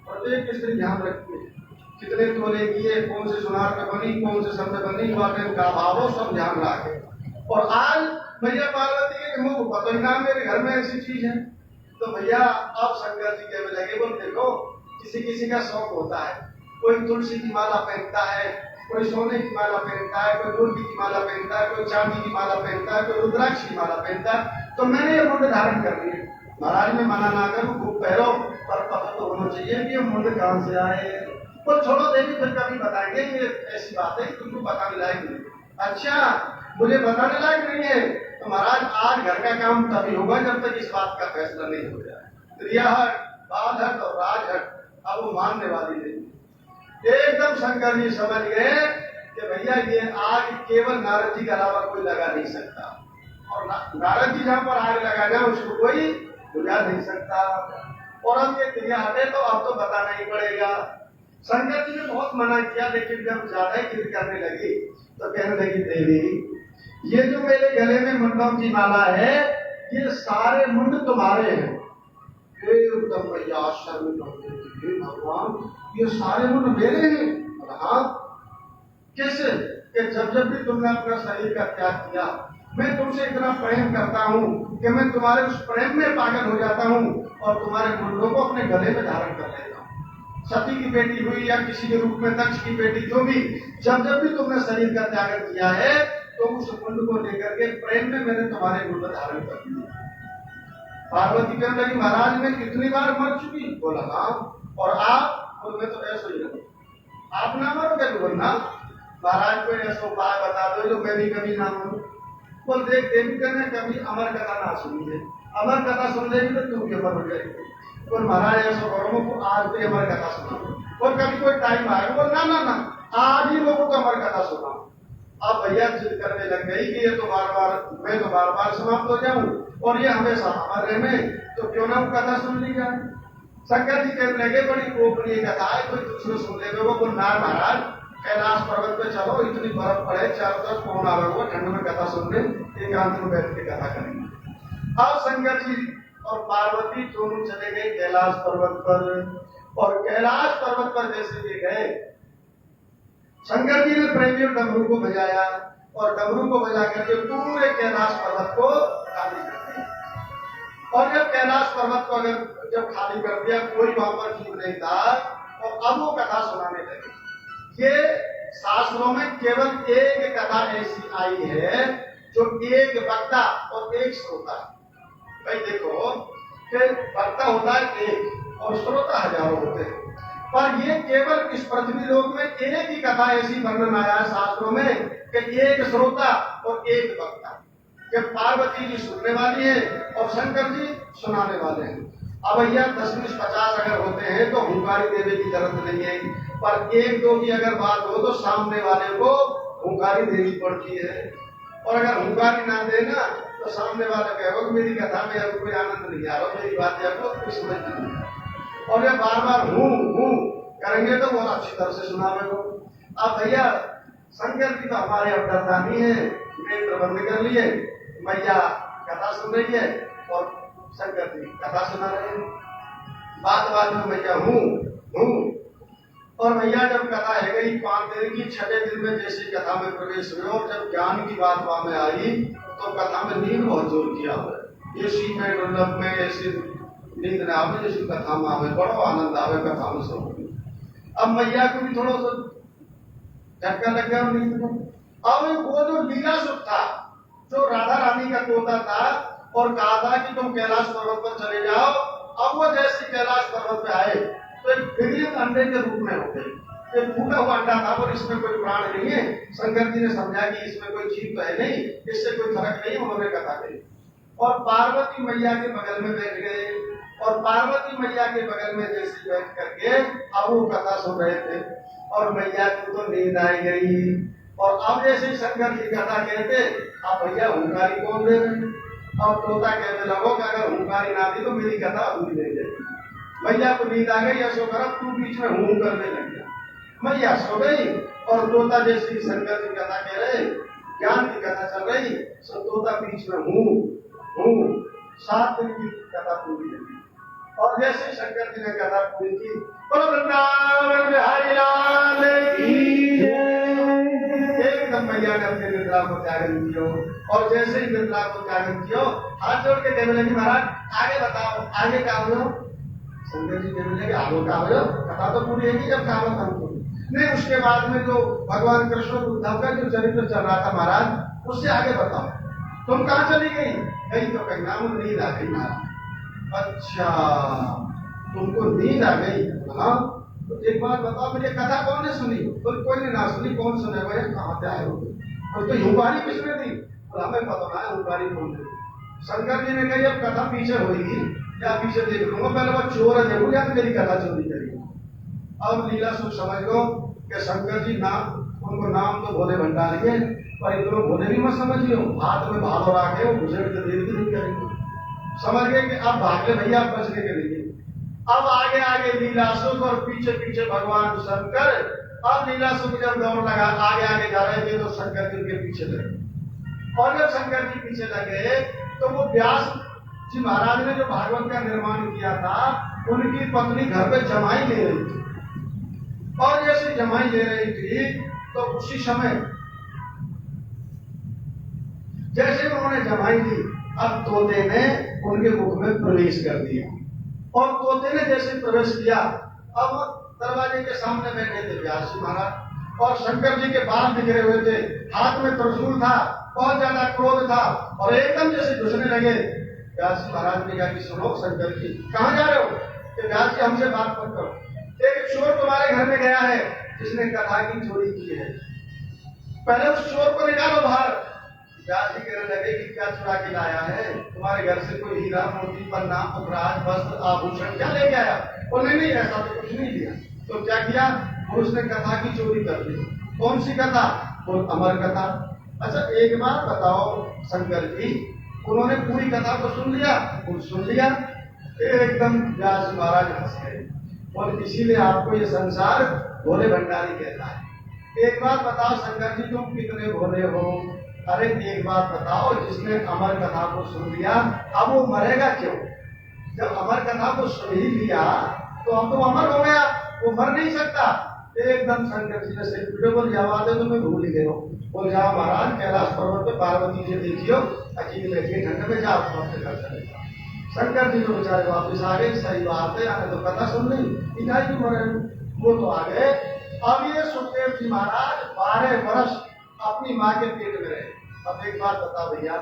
प्रत्येक स्त्री ध्यान रखती है कितने तोले की है, कौन से सुनार में बनी, कौन से शब्द बनी, वाकई का भाव हो, सब ध्यान रखे। और आज भैया पार्वती के मुंह को पता ही ना मेरे घर में ऐसी चीज है। तो भैया अब शंकर जी कहने लगे, बोल देखो किसी किसी का शौक होता है, कोई तुलसी की माला पहनता है, कोई सोने की माला पहनता है, कोई मोती की माला पहनता है, कोई चांदी की माला पहनता है, कोई रुद्राक्ष की माला पहनता है। तो मैंने ये मुंड धारण कर लिया। महाराज में मना ना करूं, खूब पहनो, पर पता तो होना चाहिए कि ये मुंड कहां से आए। तो छोड़ो देवी, फिर कभी बताएंगे, ये ऐसी बात है तुमको बताने लायक नहीं। अच्छा मुझे बताने लायक नहीं है, तो महाराज आज घर का काम तभी होगा जब तक इस बात का फैसला नहीं हो जाए। क्रियाहट, बालहट और राजहट अब वो मानने वाली नहीं। एकदम शंकर जी समझ गए कि भैया ये आग केवल नारद जी के अलावा कोई लगा नहीं सकता, और नारद जी जहां पर आग लगा जाए उसको कोई बुझा नहीं सकता। और अब ये क्रिया हटे तो अब तो बताना ही पड़ेगा। शंकर जी ने बहुत मना किया, लेकिन जब ज्यादा ही जिद करने लगी तो कहने लगी, देवी ये जो मेरे गले में मुंडों की माला है, ये सारे मुंड तुम्हारे हैं। एकदम भैया आश्चर्य, भगवान ये सारे मुंड मेरे हैं? हाँ, कैसे? कि जब जब भी तुमने अपना शरीर का त्याग किया, मैं तुमसे इतना प्रेम करता हूँ कि मैं तुम्हारे उस प्रेम में पागल हो जाता हूँ और तुम्हारे मुंडों को अपने गले में धारण कर लेता हूँ। सती की बेटी हुई या किसी के रूप में दक्ष की बेटी, जो भी, जब जब भी तुमने शरीर का त्याग किया है तो उस मुंड को लेकर के प्रेम में मैंने तुम्हारे मुंड धारण कर लिया। पार्वती कहने लगी, महाराज मैं कितनी बार मर चुकी? बोला हाँ। और आप? बोल मैं तो ऐसा ही रहूं। आप ना मरोगे? बोलना महाराज कोई ऐसा उपाय बता दो जो मैं भी कभी ना मरूं। बोल देख देवी करने कभी अमर कथा ना सुनी है, अमर कथा सुन लेगी तो तुम के ऊपर हो जाएगी। बोल महाराज ऐसा करो को आज भी अमर कथा सुना, और कभी कोई टाइम आएगा। बोल ना ना ना, आज ही लोगों को अमर कथा सुना। अब भैया जिद करने लग गई कि ये तो मैं तो बार बार समाप्त हो जाऊं और ये हमेशा हमारे में, तो क्यों ना वो कथा सुन ली जाए। शंकर जी कहने लगे, बड़ी गोपनीय कथा है, कोई दूसरे सुन ले। वो ना महाराज कैलाश पर्वत पे चलो, इतनी बर्फ पड़े, चारों तरफ कौन आ रहा, ठंड में कथा सुनने एकांत में बैठ के कथा करेंगे। अब शंकर जी और पार्वती दोनों चले गए कैलाश पर्वत पर, और कैलाश पर्वत पर जैसे ये गए, शंकर जी ने प्रेमी डमरू को बजाया, और डमरू को बजा करके पूरे कैलाश पर्वत को खाली कर दिया। और जब कैलाश पर्वत को अगर जब खाली कर दिया, कोई वहां पर जीव नहीं था, और अब वो कथा सुनाने लगे। ये शास्त्रों में केवल एक कथा ऐसी आई है जो एक वक्ता और एक श्रोता। भाई देखो कि वक्ता होता है एक और श्रोता हजारों होते हैं, पर ये केवल इस पृथ्वी लोक में एक ही कथा ऐसी वर्णन आया है शास्त्रों में कि एक श्रोता और एक वक्ता, कि पार्वती जी सुनने वाली है और शंकर जी सुनाने वाले हैं। अब भैया 10-20-50 अगर होते हैं तो हुंकारी देने की जरूरत नहीं है, पर एक दो की अगर बात हो तो सामने वाले को हुंकारी देनी पड़ती है। और अगर हुंकारी ना देना तो सामने वाला कहेगा मेरी कथा में अब कोई आनंद नहीं आ रहा, मेरी बात आपको कुछ समझ नहीं। और ये बार बार हूं करेंगे तो बहुत अच्छी तरह से सुनावे को। अब भैया शंकर जी तो हमारे अवतारदानी है, नेत्र बंद कर लिए, मैया कथा सुन रही है और शंकर जी कथा सुना रहे हैं। बात में मैया हूं। और भैया जब कथा है गई 5 दिन की, 6 दिन में जैसी कथा में प्रवेश हुए और जब ज्ञान की बात वहां में आई तो कथा में नींद बहुत जोर किया हुआ है। इसी में दुर्लभ में ऐसी नींद न आवे जैसी कथा में आवे, बड़ो आनंद आवे कथा में सुन। अब मैया को भी थोड़ा सा झटका लग गया नींद को। अब वो जो लीला सुख था, जो राधा रानी का तोता था और कहा था कि तुम कैलाश पर्वत पर चले जाओ, अब वो जैसे कैलाश पर्वत पे आए तो एक विगलित अंडे के रूप में हो गए। एक फूटा हुआ अंडा था और इसमें कोई प्राण नहीं है। शंकर जी ने समझा कि इसमें कोई जीव तो है नहीं, इससे कोई फर्क नहीं, उन्होंने कथा कही और पार्वती मैया के बगल में बैठ गए। और पार्वती मैया के बगल में जैसे बैठ करके अब वो कथा सुन रहे थे और मैया को तो नींद आई गई। और अब जैसे शंकर जी कथा कहते, अब भैया हुंकारी कौन दे रहे? अब तोता कहने लगो कि अगर हुंकारी ना दी तो मेरी कथा अधूरी रह जाएगी। मैया को नींद आ गई, ऐसो कर तू बीच में हूं करने लग गया। मैया सो गई और तोता जैसे शंकर जी कथा कह रहे, ज्ञान की कथा चल रही, सो तोता बीच में हूं 7 दिन की कथा पूरी लगी। और जैसे शंकर जी ने कथा पूरी की, वृंदावन बिहारी लाल की जय, एकदम मैया ने अपने निद्रा को त्यागन कियो। और जैसे ही निद्रा को त्यागन कियो, हाथ जोड़ के कहने लगे महाराज आगे बताओ, आगे क्या हुआ? शंकर जी कहने लगे आगे क्या हुआ? कथा तो पूरी है कि जब कहावत हमको नहीं। उसके बाद में जो भगवान कृष्ण उद्धव का जो चरित्र चल रहा था महाराज, उससे आगे बताओ। तुम कहाँ चली गई? गई तो कन्या नींद आ गई महाराज। अच्छा, तुमको नींद आ गई? हाँ, तो एक बार बताओ मुझे कथा कौन ने सुनी? बोल कोई ने ना सुनी। कौन सुने भाई? कहाँ से आए हो? और तो यूबारी किसने दी? बोला हमें पता ना है यूबारी कौन दी। शंकर जी ने कही अब कथा पीछे होगी या पीछे देख लूंगा, पहले वो चोर है जरूर या मेरी कथा चोरी करेगी। अब लीला सुख समझ लो कि शंकर जी नाम, उनको नाम तो भोले भंडारी है, पर इधर भोले भी मत समझियो। हाथ में भालो रखे वो घुसे तो देर भी नहीं करेंगे। समझ गए कि अब भाग ले भैया, अब बचने के लिए। अब आगे आगे लीलासुख और पीछे पीछे भगवान शंकर। अब लीलासुख जब दौड़ लगा आगे आगे जा रहे थे तो शंकर जी उनके पीछे लगे। और जब शंकर जी पीछे लगे तो वो व्यास जी महाराज ने जो भागवत का निर्माण किया था, उनकी पत्नी घर पे जमाई ले रही थी। और जैसे जमाई ले रही थी तो उसी समय जैसे उन्होंने जमाई दी, अब तोते ने उनके मुख में प्रवेश कर दिया। और तोते ने जैसे प्रवेश किया, अब दरवाजे के सामने बैठे थे व्यास जी महाराज और शंकर जी के बाल बिखरे हुए थे, हाथ में त्रिशूल था, बहुत ज्यादा क्रोध था और एकदम जैसे घुसने लगे। व्यास जी महाराज ने कहा कि सुनो शंकर जी कहाँ जा रहे हो? कि व्यास जी हमसे बात मत करो, एक चोर तुम्हारे घर में गया है जिसने कथा की चोरी की है, पहले उस चोर को निकालो बाहर। व्यास जी कहने लगे कि क्या चुरा के लाया है? तुम्हारे घर से कोई हीरा मोती पन्ना उपराज वस्त्र आभूषण क्या लेके आया? और नहीं ऐसा तो कुछ नहीं दिया। तो क्या किया? उसने कथा की चोरी कर दी। कौन सी कथा? वो अमर कथा। अच्छा एक बात बताओ शंकर जी, उन्होंने पूरी कथा को सुन लिया? कुछ सुन लिया। एकदम व्यास महाराज हंस गए और इसीलिए आपको ये संसार भोले भंडारी कहता है। एक बात बताओ शंकर जी तुम कितने भोले हो? अरे एक बात बताओ, जिसने अमर कथा को सुन लिया अब वो मरेगा क्यों? जब अमर कथा को सुन ही लिया तो अब तो अमर हो गया, वो मर नहीं सकता। एकदम शंकर जी ने से वीडियो को जवाब दे तो मैं भूल ही गया। बोल जाओ महाराज कैलाश पर्वत पे पार्वती जी देखियो, अकेले लेके ठंड में जाओ अपने घर चले जाओ। शंकर जी तो बेचारे वापिस आ गए। सही बात है, हमें तो कथा सुन ली, इकाई क्यों मरे? वो तो आ गए। अब ये सुखदेव जी महाराज 12 वर्ष अपनी माँ के पेट में रहे। अब एक बात बता भैया,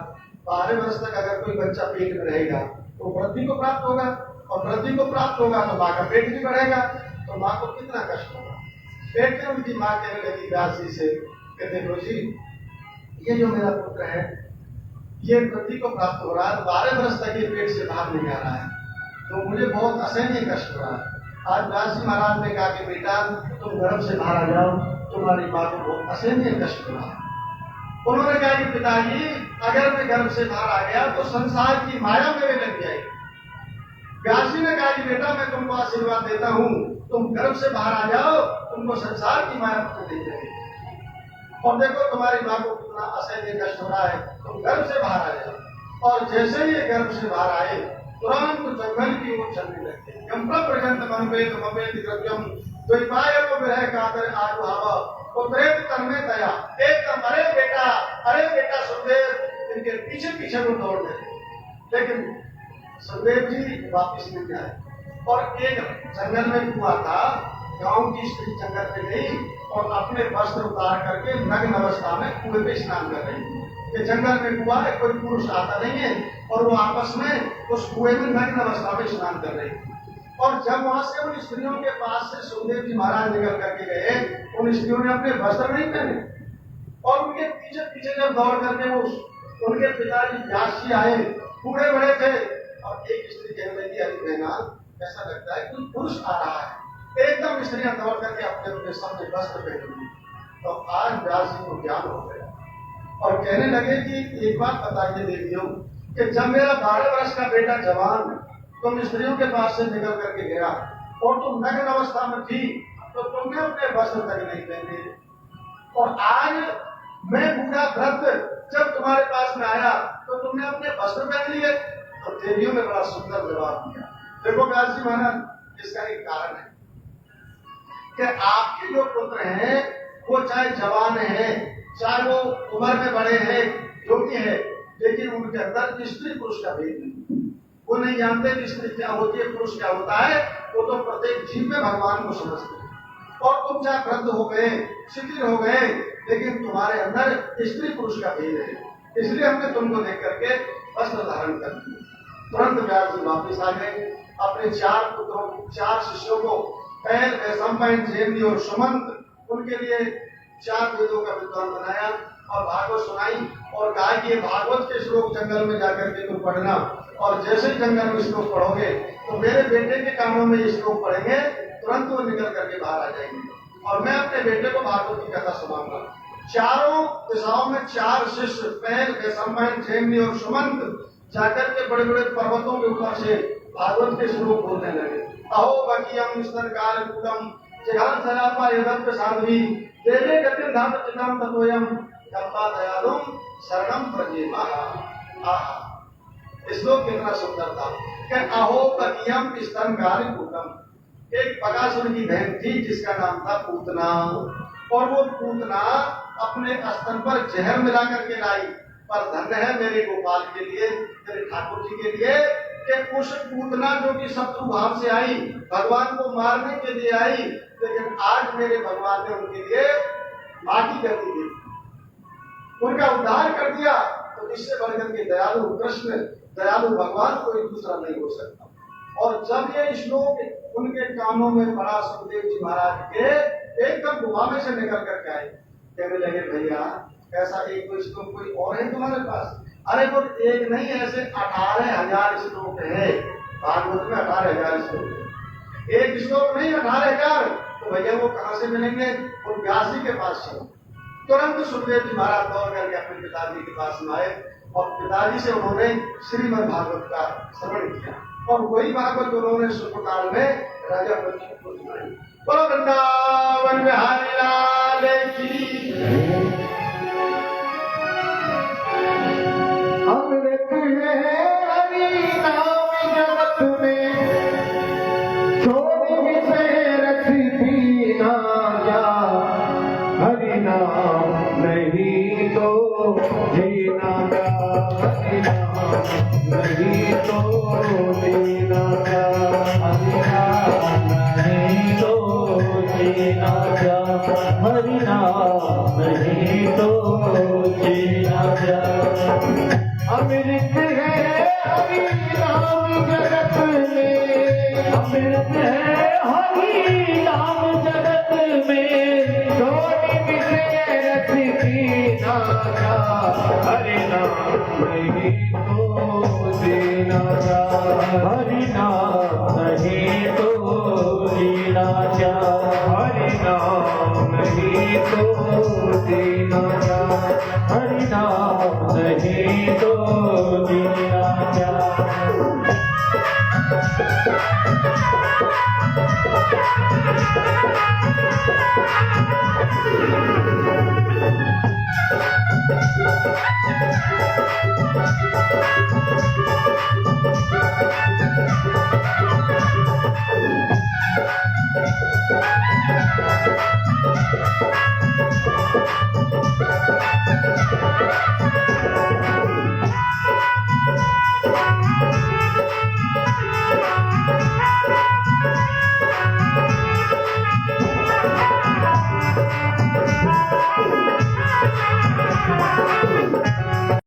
12 वर्ष तक अगर कोई बच्चा पेट में रहेगा तो वृद्धि को प्राप्त होगा, और वृद्धि को प्राप्त होगा तो माँ का पेट भी बढ़ेगा, तो माँ को कितना कष्ट होगा। पेट में उनकी माँ कहने लगी व्यास जी से कि देखो जी ये जो मेरा पुत्र है ये वृद्धि को प्राप्त हो रहा है, 12 वर्ष तक ये पेट से बाहर नहीं आ रहा है, तो मुझे बहुत असहनीय कष्ट हो रहा है। आज व्यास जी महाराज ने कहा कि बेटा तुम गर्भ से बाहर आ जाओ, तुम्हारी माँ को बहुत असहनीय कष्ट हो रहा है। उन्होंने कहा कि पिताजी अगर मैं गर्भ से बाहर आ गया तो संसार की माया मेरे लग जाएगी। व्यास जी ने कहा कि बेटा मैं तुमको आशीर्वाद देता हूँ, तुम गर्भ से बाहर आ जाओ, तुमको संसार की माया पकड़ नहीं जाएगी। और देखो तुम्हारी माँ को कितना असहनीय कष्ट हो रहा है, तुम गर्भ से बाहर आ जाओ। और जैसे ही गर्भ से बाहर आए तुरंत जंगल की ओर चलने लगे। गंभीर प्रजंत मनवेद मवेद द्रव्यम द्वैपाय को विरह कातर आजुहावा उत्तरेत तन्मे दया। एकदम अरे बेटा सुखदेव, इनके पीछे पीछे वो दौड़ गए। लेकिन सुखदेव जी वापिस नहीं आए। और एक जंगल में कुआं था, गांव की स्त्री जंगल में गई और अपने वस्त्र उतार करके नग्न अवस्था में कुएं पे स्नान कर रही। कि जंगल में कुआं है, कोई पुरुष आता नहीं है, और वो आपस में उस कुएं में नग्न अवस्था में स्नान कर रही। और जब वहां से उन स्त्रियों के पास से सुखदेव जी महाराज निकल करके गए, उन स्त्रियों ने अपने वस्त्र नहीं पहने और उनके पीछे पीछे जब दौड़ करके वो उनके पिताजी व्यास जी आए, बूढ़े बड़े थे, और एक स्त्री कहने लगी अरे बहना ऐसा लगता है कोई पुरुष आ रहा है। एकदम स्त्रियां दौड़ करके अपने अपने सामने वस्त्र पहन ली। तो आज व्यास जी को ज्ञान हो गया और कहने लगे कि एक बात बताइए देवियों कि जब मेरा 12 वर्ष का बेटा जवान तुम स्त्रियों के पास से निकल करके गया और तुम नग्न अवस्था में थी तो तुमने अपने वस्त्र तक नहीं पहने, और आज मैं बूढ़ा वृद्ध जब तुम्हारे पास में आया तो तुमने अपने वस्त्र पहन लिए। तो देवियों ने बड़ा सुंदर जवाब दिया। देखो व्यास जी महाराज, इसका एक कारण है कि आपके जो पुत्र हैं वो चाहे जवान हैं चाहे वो उम्र में बड़े हैं जो भी है, लेकिन उनके अंदर स्त्री पुरुष का भेद नहीं। वो नहीं जानते कि स्त्री क्या होती है, पुरुष क्या होता है। वो तो प्रत्येक जीव में भगवान को समझते हैं। और तुम चाहे वृद्ध हो गए, शिथिल हो गए, लेकिन तुम्हारे अंदर स्त्री पुरुष का भेद है। इसलिए हमने तुमको देख करके वस्त्र धारण कर दिया। तुरंत व्यास जी वापिस आ गए। अपने 4 पुत्रों, 4 शिष्यों को पैल, वैशंपायन, जयंती और सुमंत, उनके लिए 4 वेदों का विद्वान बनाया और भागवत सुनाई और कहा कि ये भागवत के श्लोक जंगल में जाकर के तुम पढ़ना, और जैसे ही जंगल में श्लोक पढ़ोगे तो मेरे बेटे के कानों में ये श्लोक पढ़ेंगे, तुरंत वो निकल करके बाहर आ जाएंगे और मैं अपने बेटे को भागवत की कथा सुनाऊंगा। चारों दिशाओं में 4 शिष्य, पैल, वैशंपायन, जयंती और सुमंत, जाकर के बड़े बड़े पर्वतों के ऊपर से भागवत के श्लोक बोलने लगे। अहो बकियम स्तन काल कूटम जगान सलापा यदप्य साध्वी देवे गतिम धाम चिताम ततोयम कल्पा दयालुम शरणम प्रजेमा। आहा, श्लोक कितना सुंदर था कि अहो बकियम स्तन काल कूटम। एक बकासुर की बहन थी जिसका नाम था पूतना, और वो पूतना अपने स्तन पर जहर मिला करके लाई। पर धन्य है मेरे गोपाल के लिए, मेरे ठाकुर जी के लिए, कि उस पूतना जो कि शत्रु भाव से आई, भगवान को मारने के लिए आई, लेकिन आज मेरे भगवान ने उनके लिए माटी कर दी, उनका उद्धार कर दिया। तो इससे बढ़कर के दयालु कृष्ण, दयालु भगवान कोई दूसरा नहीं हो सकता। और जब ये श्लोक उनके कानों में पड़ा, सुखदेव जी महाराज के एकदम गुफा में से निकल करके आए, कहने लगे भैया ऐसा एक कोई श्लोक कोई और है तुम्हारे पास? अरे वो एक नहीं, ऐसे 18,000 श्लोक है भागवत में। 18,000 श्लोक, एक श्लोक नहीं 18,000। तो भैया वो कहां से मिलेंगे? वो व्यास जी के पास चलो। तुरंत सुखदेव जी महाराज दौड़ करके अपने पिताजी के पास में आए और पिताजी से उन्होंने श्रीमद् भागवत का श्रवण किया, और वही भागवत उन्होंने सुखकाल में राजा परीक्षित को सुनाई। बोलो वृंदावन बिहारी लाल की। अमृत है हरि नाम जगत में, छोड़ विषय रस पीना जा। हरि नाम नहीं तो जीना जा, हरि नाम नहीं तो जीना जा, हरि नाम नहीं तो जीना जा, हरि नाम नहीं तो जीना जा। अमृत है हरि नाम जगत में, अमृत है हरि नाम जगत में, छोड़ विषय रस पीना जा। हरि नाम नहीं तो जीना जा, हरि नाम नहीं तो जीना जा, हरि नाम नहीं तो जीना जा, हरि नाम नहीं तो जीना जा।